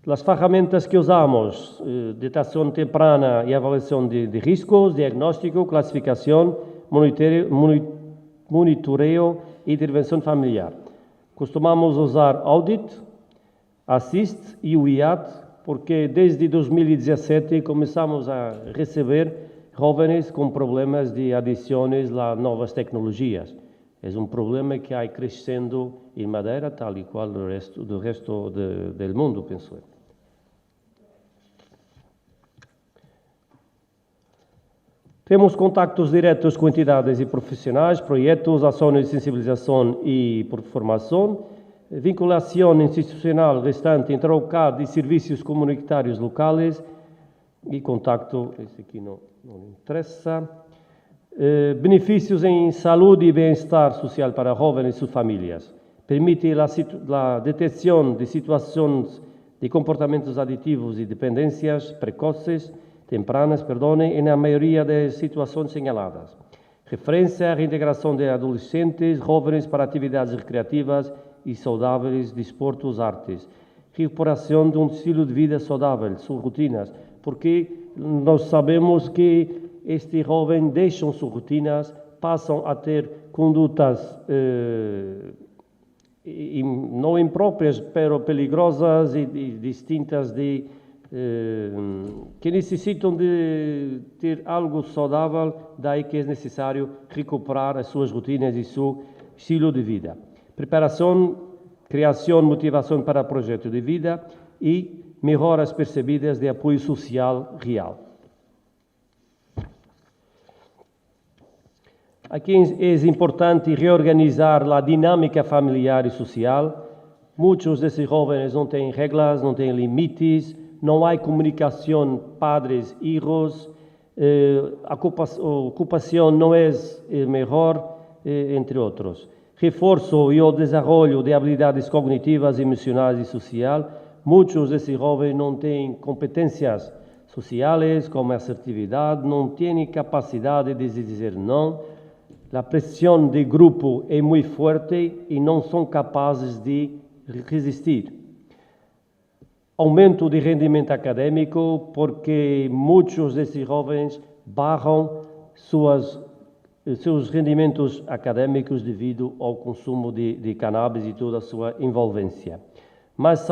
As ferramentas que usamos, detecção temprana e avaliação de riscos, diagnóstico, classificação, monitoreio e intervenção familiar. Costumamos usar Audit, Assist e o IAT, porque desde 2017 começamos a receber jovens com problemas de adições a novas tecnologias. É um problema que vai crescendo em Madeira, tal e qual do resto do mundo, penso eu. Temos contactos diretos com entidades e profissionais, projetos, ações de sensibilização e formação, vinculação institucional restante entre o CAD e serviços comunitários locais e contacto, esse aqui não interessa, benefícios em saúde e bem-estar social para jovens e suas famílias. Permite a detecção de situações de comportamentos aditivos e dependências precoces, tempranas, e na maioria das situações señaladas. Referência à reintegração de adolescentes, jovens para atividades recreativas e saudáveis, desportos, artes. recuperação de um estilo de vida saudável, suas rotinas, porque nós sabemos que estes jovens deixam suas rotinas, passam a ter condutas não impróprias, mas perigosas e distintas que necessitam de ter algo saudável, daí que é necessário recuperar as suas rotinas e seu estilo de vida. Preparação, criação, motivação para projeto de vida e melhoras percebidas de apoio social real. Aqui é importante reorganizar a dinâmica familiar e social. Muitos desses jovens não têm regras, não têm limites, não há comunicação padres-filhos, a ocupação não é melhor, entre outros. Reforço e o desenvolvimento de habilidades cognitivas, emocionais e sociais. Muitos desses jovens não têm competências sociais, como assertividade, não têm capacidade de dizer não. A pressão de grupo é muito forte e não são capazes de resistir. Aumento de rendimento acadêmico, porque muitos desses jovens barram seus rendimentos acadêmicos devido ao consumo de cannabis e toda a sua envolvência. Mais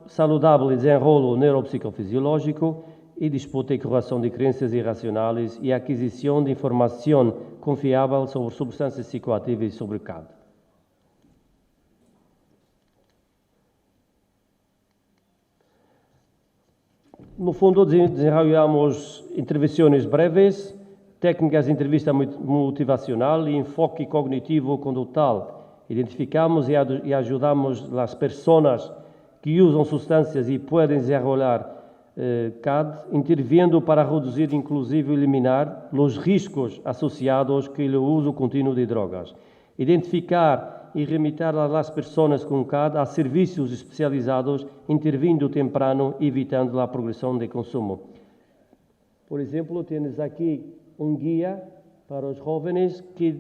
saudável desenrolo neuropsicofisiológico e disputa e correção de crenças irracionais e aquisição de informação confiável sobre substâncias psicoativas e sobre CAD. No fundo, desenvolvemos intervenções breves, técnicas de entrevista motivacional e enfoque cognitivo-condutal. Identificamos e ajudamos as pessoas que usam substâncias e podem desenrolar CAD, intervindo para reduzir, inclusive eliminar, os riscos associados com o uso contínuo de drogas. Identificar e remitir as pessoas com CAD a serviços especializados, intervindo temprano, evitando a progressão de consumo. Por exemplo, temos aqui guia para os jovens que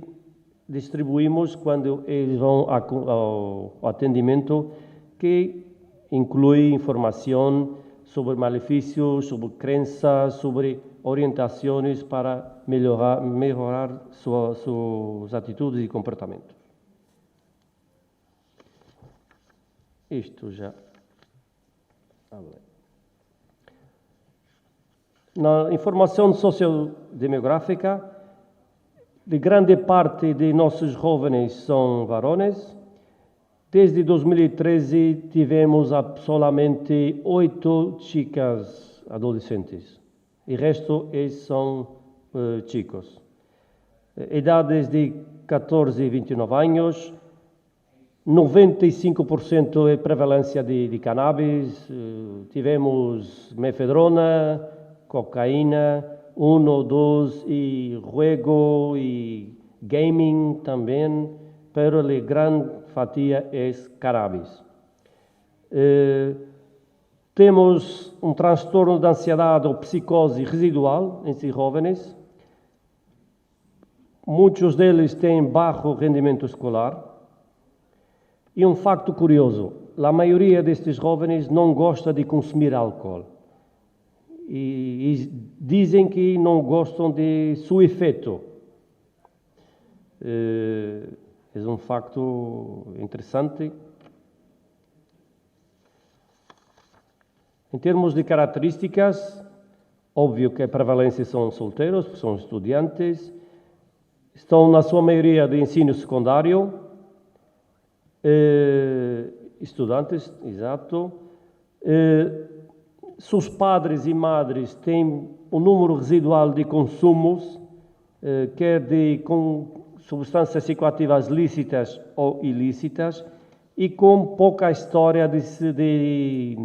distribuímos quando eles vão ao atendimento, que inclui informação sobre malefícios, sobre crenças, sobre orientações para melhorar suas atitudes e comportamentos. Isto já. Na informação sociodemográfica, de grande parte de nossos jovens são varões. Desde 2013 tivemos solamente 8 chicas adolescentes. O resto são chicos. Idades de 14 e 29 anos, 95% é prevalência de cannabis, tivemos mefedrona, cocaína, 1, 2 e juego e gaming também, pero a grande fatia é cannabis. Temos um transtorno de ansiedade ou psicose residual em esses jovens. Muitos deles têm baixo rendimento escolar. E um facto curioso, a maioria destes jovens não gosta de consumir álcool. E dizem que não gostam de seu efeito. É um facto interessante. Em termos de características, óbvio que a prevalência são solteiros, são estudantes, estão na sua maioria de ensino secundário, estudantes, exato. Seus padres e madres têm um número residual de consumos, quer com substâncias psicoativas lícitas ou ilícitas, e com pouca história de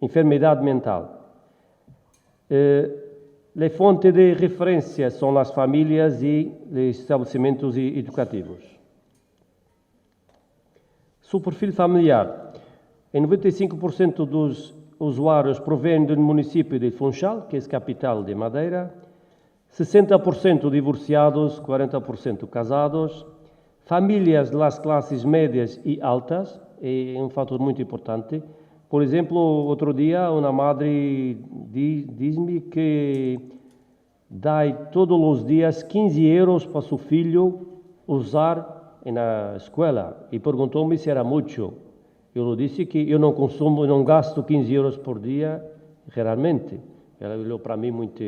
enfermidade mental. A fonte de referência são as famílias e os estabelecimentos educativos. Seu perfil familiar. Em 95% dos usuários provêm do município de Funchal, que é a capital de Madeira, 60% divorciados, 40% casados, famílias das classes médias e altas, é um fator muito importante, Por exemplo, outro dia uma madre diz-me que dá todos os dias 15 euros para seu filho usar na escola e perguntou-me se era muito. Eu disse que eu não consumo, não gasto 15 euros por dia, geralmente. Ela olhou para mim muito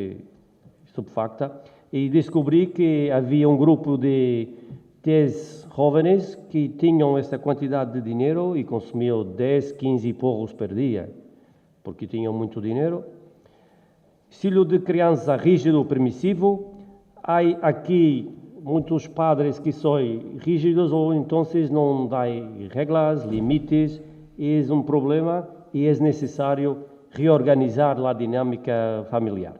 estupefacta e descobri que havia um grupo de 10 jovens que tinham esta quantidade de dinheiro e consumiam 10, 15 porros por dia, porque tinham muito dinheiro. Estilo de criança rígido, permissivo. Há aqui muitos padres que são rígidos ou então não dão regras, limites. É um problema e é necessário reorganizar a dinâmica familiar.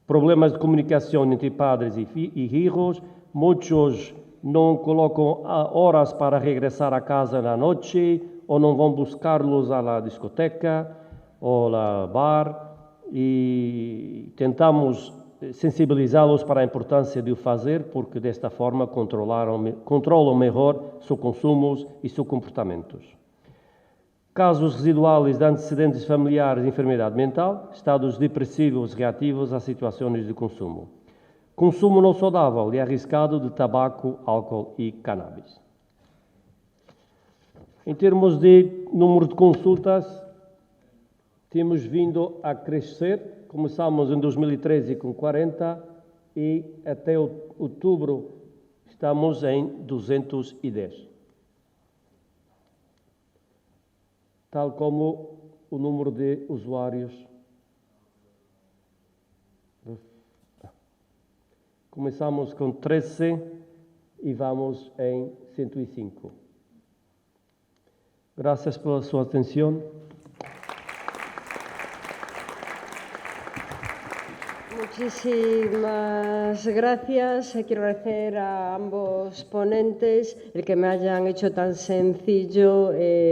Problemas de comunicação entre padres e hijos. Muitos não colocam horas para regressar a casa na noite ou não vão buscá-los à discoteca ou ao bar. E tentamos sensibilizá-los para a importância de o fazer, porque desta forma controlam melhor seus consumos e seus comportamentos. Casos residuais de antecedentes familiares de enfermidade mental, estados depressivos reativos a situações de consumo. Consumo não saudável e arriscado de tabaco, álcool e cannabis. Em termos de número de consultas, temos vindo a crescer. Começamos em 2013 com 40 e até outubro estamos em 210. Tal como o número de usuários. Começamos com 13 e vamos em 105. Graças pela sua atenção. Muchísimas gracias. Quiero agradecer a ambos ponentes el que me hayan hecho tan sencillo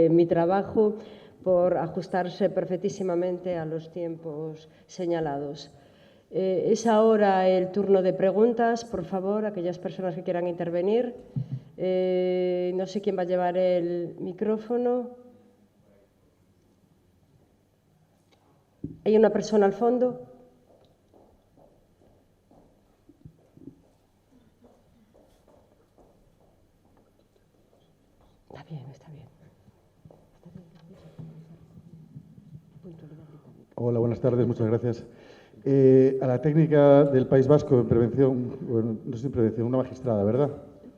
mi trabajo por ajustarse perfectísimamente a los tiempos señalados. Es ahora el turno de preguntas, por favor, aquellas personas que quieran intervenir. No sé quién va a llevar el micrófono. ¿Hay una persona al fondo? Está bien. Hola, buenas tardes, muchas gracias. A la técnica del País Vasco en prevención, bueno, no sé en prevención, una magistrada, ¿verdad?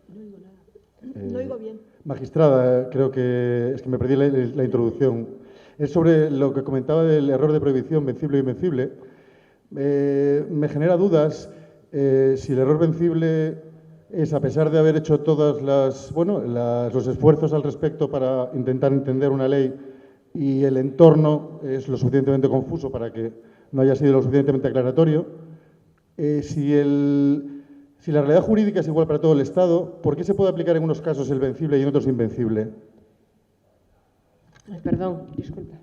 No oigo nada. No oigo bien. Magistrada, creo que es que me perdí la introducción. Es sobre lo que comentaba del error de prohibición vencible o invencible. Me genera dudas si el error vencible es, a pesar de haber hecho todos los esfuerzos al respecto para intentar entender una ley y el entorno es lo suficientemente confuso para que no haya sido lo suficientemente aclaratorio, si la realidad jurídica es igual para todo el Estado, ¿por qué se puede aplicar en unos casos el vencible y en otros invencible? Perdón, disculpa.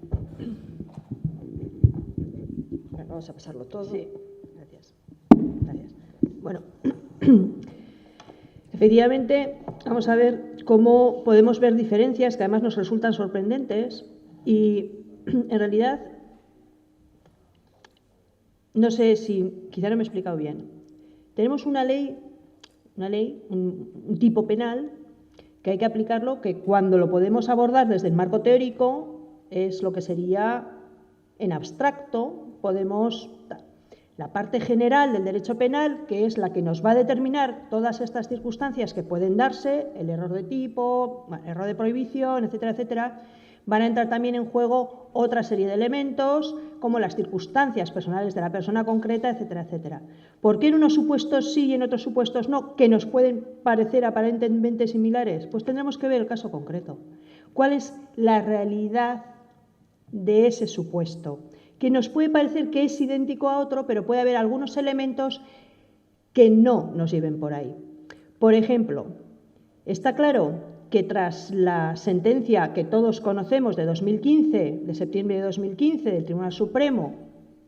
Bueno, vamos a pasarlo todo. Sí, gracias. Bueno, efectivamente, vamos a ver cómo podemos ver diferencias que además nos resultan sorprendentes y, en realidad, no sé si, quizá no me he explicado bien. Tenemos una ley, un tipo penal, que hay que aplicarlo, que cuando lo podemos abordar desde el marco teórico es lo que sería en abstracto, podemos dar la parte general del derecho penal, que es la que nos va a determinar todas estas circunstancias que pueden darse, el error de tipo, error de prohibición, etcétera, etcétera. Van a entrar también en juego otra serie de elementos, como las circunstancias personales de la persona concreta, etcétera, etcétera. ¿Por qué en unos supuestos sí y en otros supuestos no, que nos pueden parecer aparentemente similares? Pues tendremos que ver el caso concreto. ¿Cuál es la realidad de ese supuesto? Que nos puede parecer que es idéntico a otro, pero puede haber algunos elementos que no nos lleven por ahí. Por ejemplo, está claro que tras la sentencia que todos conocemos de 2015, de septiembre de 2015, del Tribunal Supremo,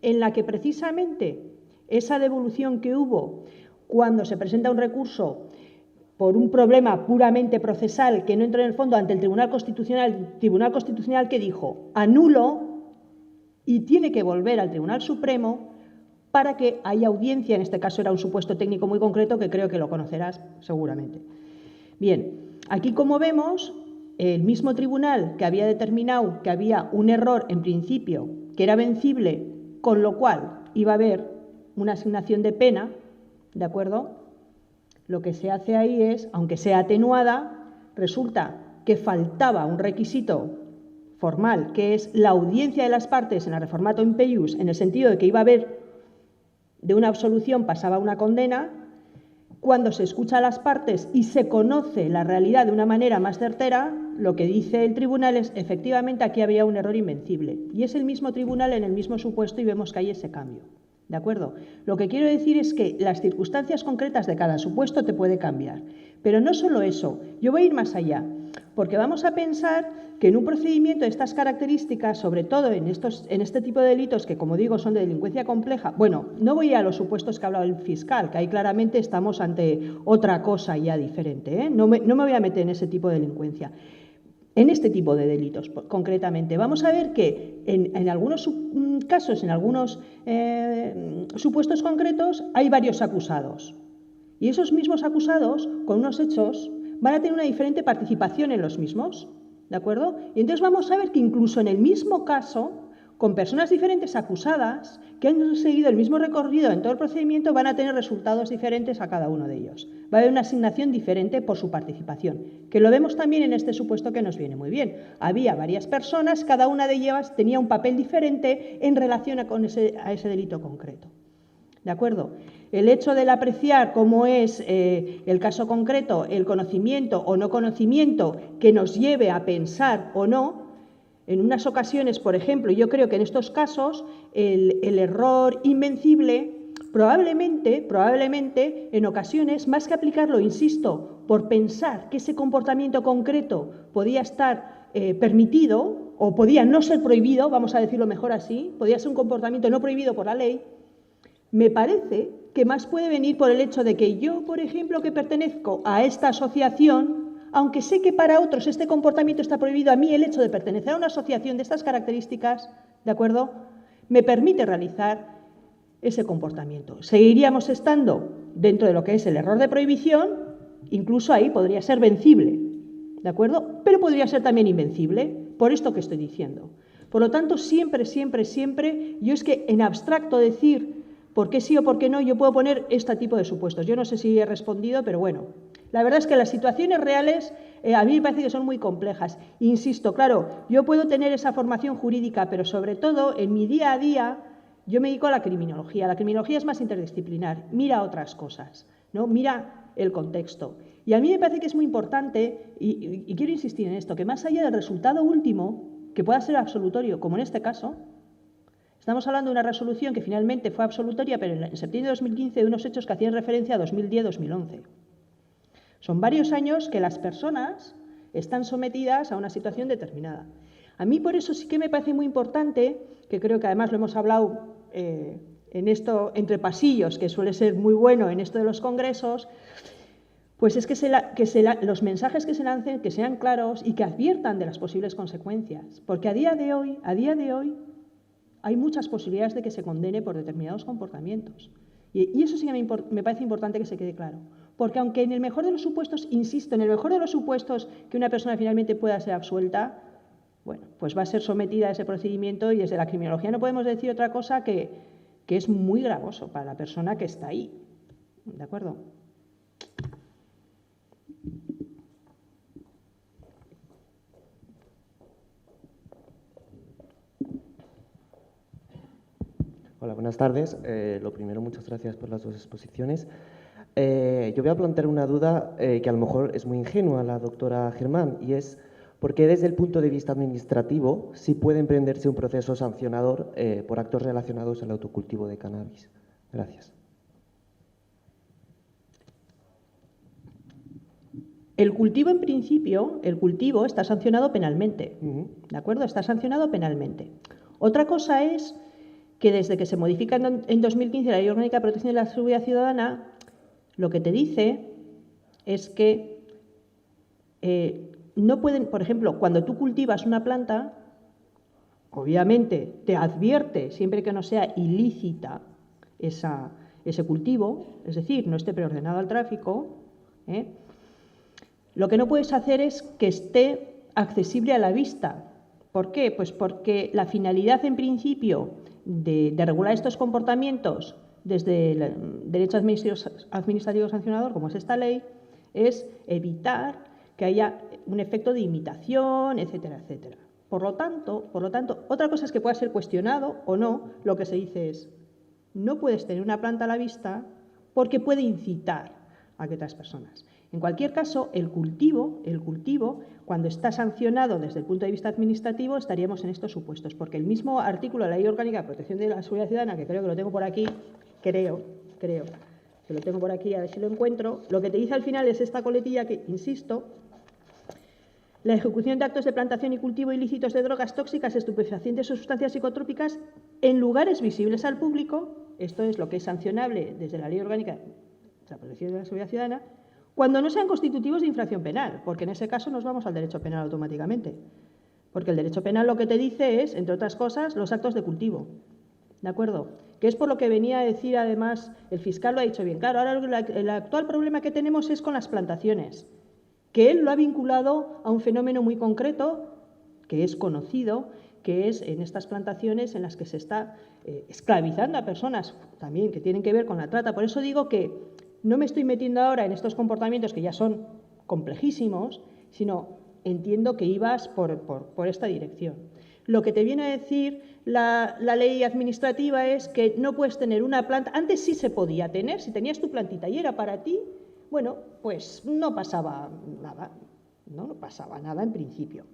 en la que precisamente esa devolución que hubo cuando se presenta un recurso por un problema puramente procesal que no entró en el fondo ante el Tribunal Constitucional que dijo anulo y tiene que volver al Tribunal Supremo para que haya audiencia. En este caso era un supuesto técnico muy concreto que creo que lo conocerás seguramente. Bien, aquí como vemos, el mismo tribunal que había determinado que había un error en principio que era vencible, con lo cual iba a haber una asignación de pena, ¿de acuerdo? Lo que se hace ahí es, aunque sea atenuada, resulta que faltaba un requisito formal, que es la audiencia de las partes en el reformato impeius, en el sentido de que iba a haber de una absolución pasaba a una condena. Cuando se escucha a las partes y se conoce la realidad de una manera más certera, lo que dice el tribunal es, efectivamente, aquí había un error invencible. Y es el mismo tribunal en el mismo supuesto y vemos que hay ese cambio. ¿De acuerdo? Lo que quiero decir es que las circunstancias concretas de cada supuesto te puede cambiar. Pero no solo eso, yo voy a ir más allá, porque vamos a pensar que en un procedimiento de estas características, sobre todo en este tipo de delitos que, como digo, son de delincuencia compleja, bueno, no voy a los supuestos que ha hablado el fiscal, que ahí claramente estamos ante otra cosa ya diferente, ¿eh? No me voy a meter en ese tipo de delincuencia. En este tipo de delitos, concretamente, vamos a ver que en algunos casos, en algunos supuestos concretos, hay varios acusados. Y esos mismos acusados, con unos hechos, van a tener una diferente participación en los mismos, ¿de acuerdo? Y entonces vamos a ver que incluso en el mismo caso, con personas diferentes acusadas, que han seguido el mismo recorrido en todo el procedimiento, van a tener resultados diferentes a cada uno de ellos. Va a haber una asignación diferente por su participación, que lo vemos también en este supuesto que nos viene muy bien. Había varias personas, cada una de ellas tenía un papel diferente en relación a ese delito concreto. ¿De acuerdo? El hecho de apreciar cómo es el caso concreto, el conocimiento o no conocimiento que nos lleve a pensar o no, en unas ocasiones, por ejemplo, yo creo que en estos casos el error invencible probablemente en ocasiones, más que aplicarlo, insisto, por pensar que ese comportamiento concreto podía estar permitido o podía no ser prohibido, vamos a decirlo mejor así, podía ser un comportamiento no prohibido por la ley, me parece que más puede venir por el hecho de que yo, por ejemplo, que pertenezco a esta asociación, aunque sé que para otros este comportamiento está prohibido, a mí el hecho de pertenecer a una asociación de estas características, ¿de acuerdo?, me permite realizar ese comportamiento. Seguiríamos estando dentro de lo que es el error de prohibición, incluso ahí podría ser vencible, ¿de acuerdo?, pero podría ser también invencible, por esto que estoy diciendo. Por lo tanto, siempre, yo es que en abstracto decir por qué sí o por qué no, yo puedo poner este tipo de supuestos. Yo no sé si he respondido, pero bueno, la verdad es que las situaciones reales a mí me parece que son muy complejas. Insisto, claro, yo puedo tener esa formación jurídica, pero sobre todo en mi día a día yo me dedico a la criminología. La criminología es más interdisciplinar, mira otras cosas, ¿no? Mira el contexto. Y a mí me parece que es muy importante, y quiero insistir en esto, que más allá del resultado último, que pueda ser absolutorio, como en este caso, estamos hablando de una resolución que finalmente fue absolutoria, pero en septiembre de 2015, de unos hechos que hacían referencia a 2010-2011. Son varios años que las personas están sometidas a una situación determinada. A mí por eso sí que me parece muy importante, que creo que además lo hemos hablado en esto entre pasillos, que suele ser muy bueno en esto de los congresos, pues es que los mensajes que se lancen, que sean claros y que adviertan de las posibles consecuencias. Porque a día de hoy, hay muchas posibilidades de que se condene por determinados comportamientos. Y eso sí que me parece importante que se quede claro. Porque aunque en el mejor de los supuestos, insisto, en el mejor de los supuestos que una persona finalmente pueda ser absuelta, bueno, pues va a ser sometida a ese procedimiento y desde la criminología no podemos decir otra cosa que es muy gravoso para la persona que está ahí. ¿De acuerdo? Hola, buenas tardes. Lo primero, muchas gracias por las dos exposiciones. Yo voy a plantear una duda que a lo mejor es muy ingenua a la doctora Germán, y es ¿por qué desde el punto de vista administrativo sí puede emprenderse un proceso sancionador por actos relacionados al autocultivo de cannabis? Gracias. El cultivo, en principio, está sancionado penalmente, ¿de acuerdo? Está sancionado penalmente. Otra cosa es que desde que se modifica en 2015 la Ley Orgánica de Protección de la Seguridad Ciudadana, lo que te dice es que no pueden, por ejemplo, cuando tú cultivas una planta, obviamente te advierte, siempre que no sea ilícita ese cultivo, es decir, no esté preordenado al tráfico, lo que no puedes hacer es que esté accesible a la vista. ¿Por qué? Pues porque la finalidad, en principio, de regular estos comportamientos desde el derecho administrativo sancionador, como es esta ley, es evitar que haya un efecto de imitación, etcétera, etcétera. Por lo tanto, otra cosa es que pueda ser cuestionado o no, lo que se dice es, no puedes tener una planta a la vista porque puede incitar a que otras personas. En cualquier caso, el cultivo, cuando está sancionado desde el punto de vista administrativo, estaríamos en estos supuestos, porque el mismo artículo de la Ley Orgánica de Protección de la Seguridad Ciudadana, que creo que lo tengo por aquí, creo que lo tengo por aquí, a ver si lo encuentro, lo que te dice al final es esta coletilla que, insisto, la ejecución de actos de plantación y cultivo ilícitos de drogas tóxicas, estupefacientes o sustancias psicotrópicas en lugares visibles al público, esto es lo que es sancionable desde la Ley Orgánica de la Protección de la Seguridad Ciudadana, cuando no sean constitutivos de infracción penal, porque en ese caso nos vamos al derecho penal automáticamente. Porque el derecho penal lo que te dice es, entre otras cosas, los actos de cultivo. ¿De acuerdo? Que es por lo que venía a decir, además, el fiscal lo ha dicho bien claro. Ahora el actual problema que tenemos es con las plantaciones, que él lo ha vinculado a un fenómeno muy concreto, que es conocido, que es en estas plantaciones en las que se está esclavizando a personas también que tienen que ver con la trata. Por eso digo que no me estoy metiendo ahora en estos comportamientos que ya son complejísimos, sino entiendo que ibas por esta dirección. Lo que te viene a decir la ley administrativa es que no puedes tener una planta. Antes sí se podía tener, si tenías tu plantita y era para ti, bueno, pues no pasaba nada, no pasaba nada en principio.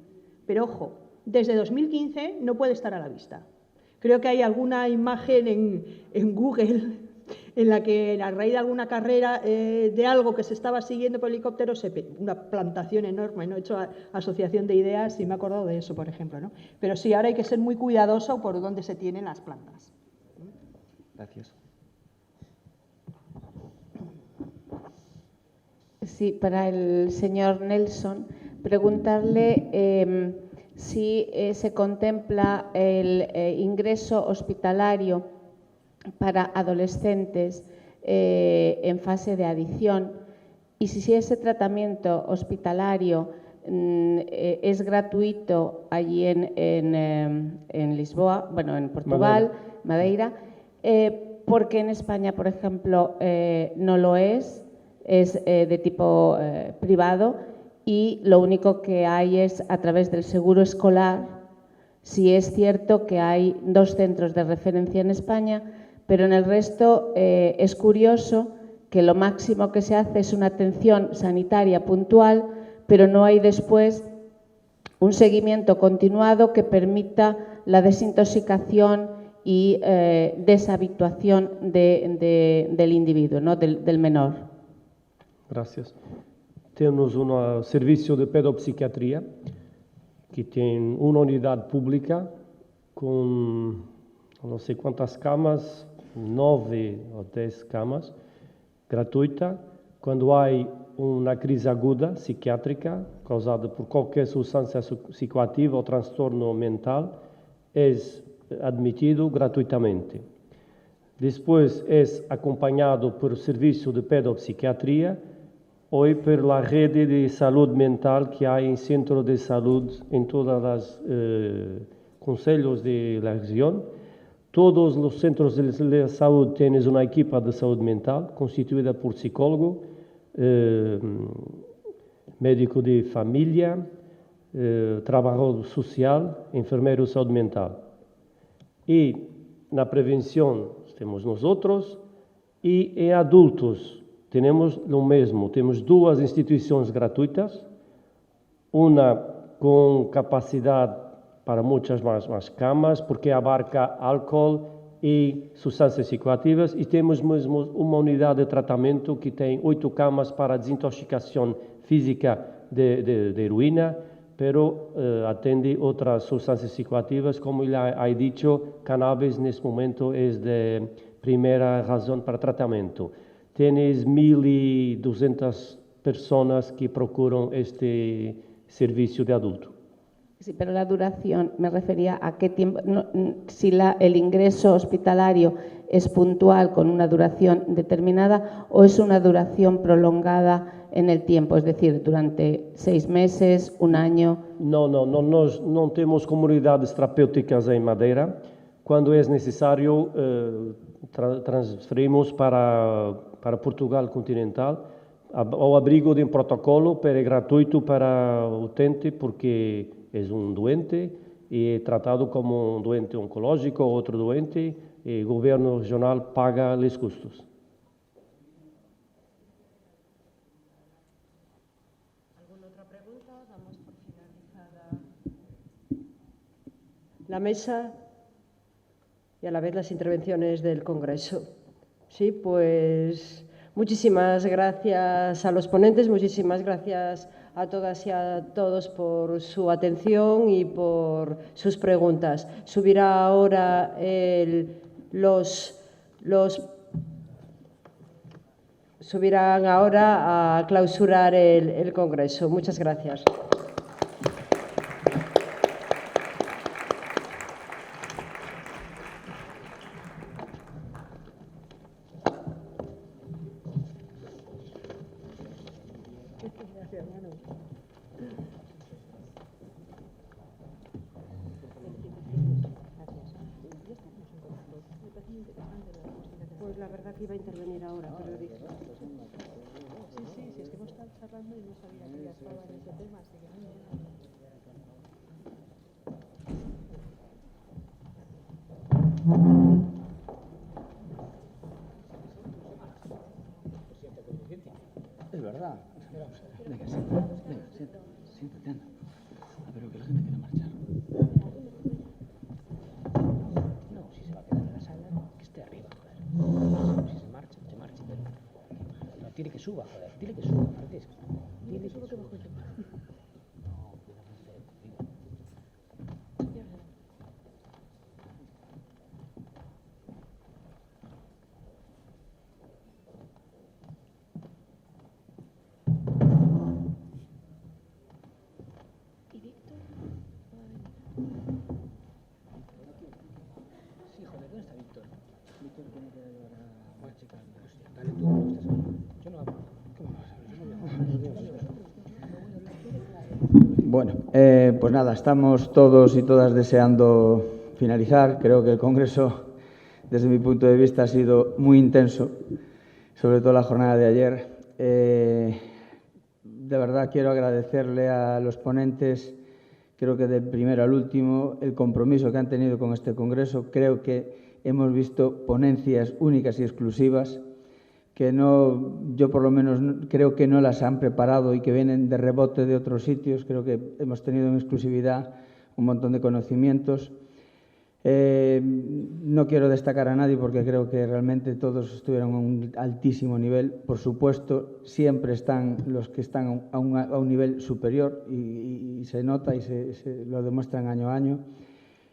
Pero ojo, desde 2015 no puede estar a la vista. Creo que hay alguna imagen en Google en la que a raíz de alguna carrera de algo que se estaba siguiendo por helicóptero, una plantación enorme, ¿no? He hecho asociación de ideas y me he acordado de eso, por ejemplo, ¿no? Pero sí, ahora hay que ser muy cuidadoso por dónde se tienen las plantas. Gracias. Sí, para el señor Nelson, preguntarle si se contempla el ingreso hospitalario para adolescentes en fase de adicción y si ese tratamiento hospitalario es gratuito allí en Lisboa, bueno, en Portugal, Madeira, porque en España, por ejemplo, no lo es de tipo privado y lo único que hay es a través del seguro escolar. Sí es cierto que hay 2 centros de referencia en España, pero en el resto es curioso que lo máximo que se hace es una atención sanitaria puntual, pero no hay después un seguimiento continuado que permita la desintoxicación y deshabituación del individuo, ¿no? del menor. Gracias. Temos um serviço de pedopsiquiatria que tem uma unidade pública com não sei quantas camas, 9 ou 10 camas, gratuita. Quando há uma crise aguda psiquiátrica causada por qualquer substância psicoativa ou transtorno mental, é admitido gratuitamente. Depois é acompanhado por serviço de pedopsiquiatria ou pela rede de saúde mental que há em centro de saúde em todas as conselhos da região. Todos os centros de saúde têm uma equipa de saúde mental constituída por psicólogo, médico de família, trabalhador social, enfermeiro de saúde mental. E na prevenção temos nós outros e em adultos temos o mesmo. Temos 2 instituições gratuitas, uma com capacidade para muitas mais camas, porque abarca álcool e substâncias psicoativas, e temos mesmo uma unidade de tratamento que tem 8 camas para desintoxicação física de heroína, pero atende outras substâncias psicoativas, como ele ha dicho, cannabis neste momento é de primeira razão para tratamento. Tens 1.200 personas que procuran este servicio de adulto. Sí, pero la duración, me refería a qué tiempo, si el ingreso hospitalario es puntual con una duración determinada o es una duración prolongada en el tiempo, es decir, durante 6 meses, un año. No, nós não temos comunidades terapêuticas em Madeira. Quando é necessário, transferimos para Portugal continental. O abrigo de um protocolo, pero é gratuito para o utente porque é doente e é tratado como doente oncológico ou outro doente e o governo regional paga os custos. ¿Alguna otra pregunta? Damos por finalizada la mesa y a la vez las intervenciones del Congreso. Sí, pues muchísimas gracias a los ponentes, muchísimas gracias a todas y a todos por su atención y por sus preguntas. Subirá ahora subirán ahora a clausurar el Congreso. Muchas gracias. Pues la verdad que iba a intervenir ahora, pero dije... Sí, es que hemos estado charlando y no sabía que ya estaba en ese tema, así que muy bien. Es verdad. Venga, siéntate, anda. A ver, que la gente quiere marchar. No, si se va a quedar en la sala, que esté arriba, joder. Si se marcha, pero... No, tiene que suba, joder. Tiene que suba, Francisco. Tiene que suba que bajo el tema. No, sí, joder, ¿dónde está Víctor? Víctor tiene que llevar a una chica. Dale tú, yo no hablo. ¿Cómo vas a ver? Bueno, pues nada, estamos todos y todas deseando finalizar. Creo que el Congreso, desde mi punto de vista, ha sido muy intenso, sobre todo la jornada de ayer. De verdad quiero agradecerle a los ponentes, creo que del primero al último, el compromiso que han tenido con este Congreso. Creo que hemos visto ponencias únicas y exclusivas que yo por lo menos creo que no las han preparado y que vienen de rebote de otros sitios. Creo que hemos tenido en exclusividad un montón de conocimientos. No quiero destacar a nadie porque creo que realmente todos estuvieron a un altísimo nivel. Por supuesto, siempre están los que están a un nivel superior y se nota y se lo demuestran año a año.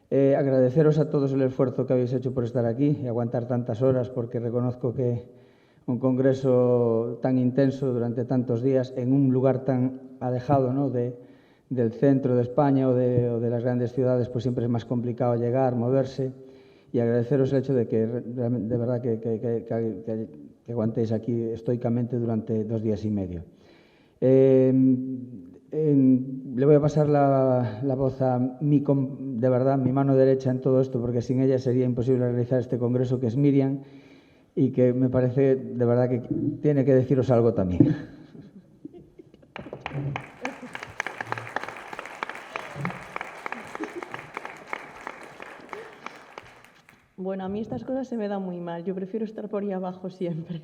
Agradeceros a todos el esfuerzo que habéis hecho por estar aquí y aguantar tantas horas, porque reconozco que un congreso tan intenso durante tantos días en un lugar tan alejado, ¿no?, del centro de España o de las grandes ciudades, pues siempre es más complicado llegar, moverse, y agradeceros el hecho de que de verdad que aguantéis aquí estoicamente durante 2 días y medio. Le voy a pasar la voz a de verdad, mi mano derecha en todo esto, porque sin ella sería imposible realizar este congreso, que es Miriam, y que me parece de verdad que tiene que deciros algo también. Bueno, a mí estas cosas se me dan muy mal. Yo prefiero estar por ahí abajo siempre.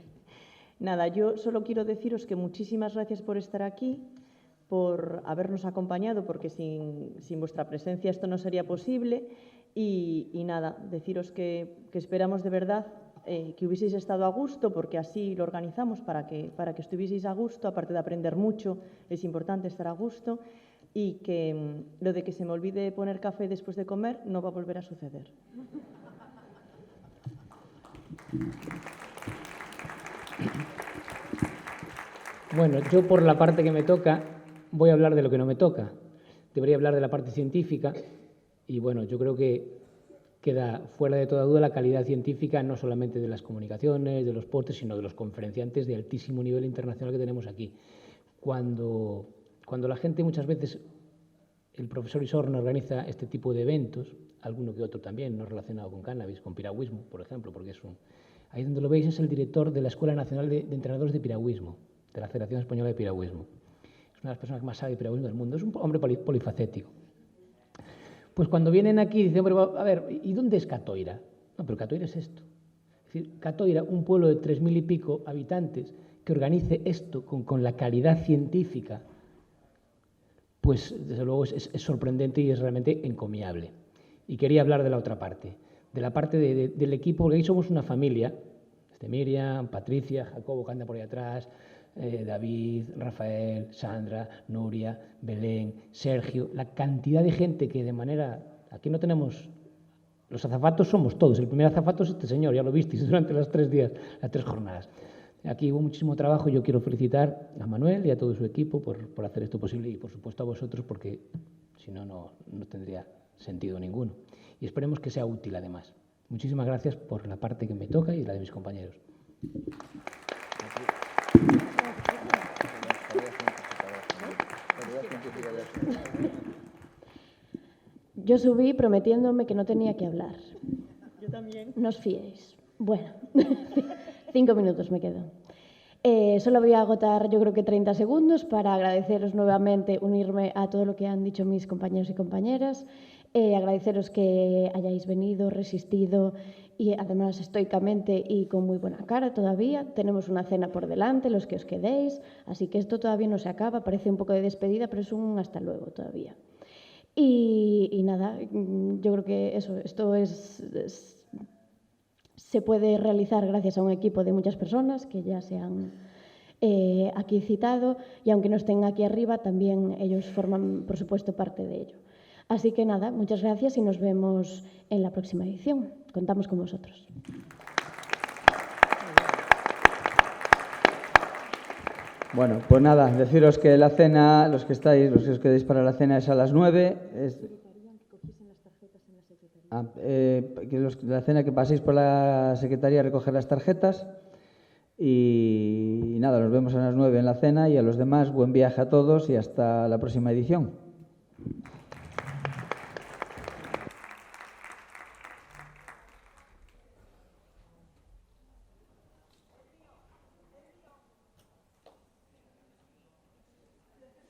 Nada, yo solo quiero deciros que muchísimas gracias por estar aquí, por habernos acompañado, porque sin vuestra presencia esto no sería posible. Y nada, deciros que esperamos de verdad que hubieseis estado a gusto, porque así lo organizamos para que estuvieseis a gusto. Aparte de aprender mucho, es importante estar a gusto, y que lo de que se me olvide poner café después de comer no va a volver a suceder. Bueno, yo por la parte que me toca voy a hablar de lo que no me toca. Debería hablar de la parte científica y bueno, yo creo que queda fuera de toda duda la calidad científica no solamente de las comunicaciones, de los postres, sino de los conferenciantes de altísimo nivel internacional que tenemos aquí. Cuando la gente muchas veces, el profesor Isorna organiza este tipo de eventos, alguno que otro también, no relacionado con cannabis, con piragüismo, por ejemplo, porque ahí donde lo veis es el director de la Escuela Nacional de Entrenadores de Piragüismo, de la Federación Española de Piragüismo. Es una de las personas que más sabe de piragüismo del mundo, es un hombre polifacético. Pues cuando vienen aquí dicen, hombre, a ver, ¿y dónde es Catoira? No, pero Catoira es esto. Es decir, Catoira, un pueblo de 3.000 y pico habitantes, que organice esto con la calidad científica, pues desde luego es sorprendente y es realmente encomiable. Y quería hablar de la otra parte, de la parte del equipo, porque ahí somos una familia, Miriam, Patricia, Jacobo, que anda por ahí atrás, David, Rafael, Sandra, Nuria, Belén, Sergio, la cantidad de gente que de manera... Aquí no tenemos... Los azafatos somos todos, el primer azafato es este señor, ya lo visteis durante los 3 días, las 3 jornadas. Aquí hubo muchísimo trabajo y yo quiero felicitar a Manuel y a todo su equipo por hacer esto posible y por supuesto a vosotros porque si no, no tendría sentido ninguno. Y esperemos que sea útil además. Muchísimas gracias por la parte que me toca y la de mis compañeros. Yo subí prometiéndome que no tenía que hablar. Yo también. No os fiéis. Bueno, 5 minutos me quedo. Solo voy a agotar, yo creo que 30 segundos para agradeceros nuevamente, unirme a todo lo que han dicho mis compañeros y compañeras, agradeceros que hayáis venido, resistido y además estoicamente y con muy buena cara todavía. Tenemos una cena por delante, los que os quedéis, así que esto todavía no se acaba, parece un poco de despedida, pero es un hasta luego todavía. Y nada, yo creo que esto se puede realizar gracias a un equipo de muchas personas que ya se han aquí citado y aunque no estén aquí arriba, también ellos forman, por supuesto, parte de ello. Así que nada, muchas gracias y nos vemos en la próxima edición. Contamos con vosotros. Bueno, pues nada, deciros que la cena, los que os quedéis para la cena es a las 9. La cena que paséis por la secretaría a recoger las tarjetas y nada, nos vemos a las 9 en la cena y a los demás buen viaje a todos y hasta la próxima edición.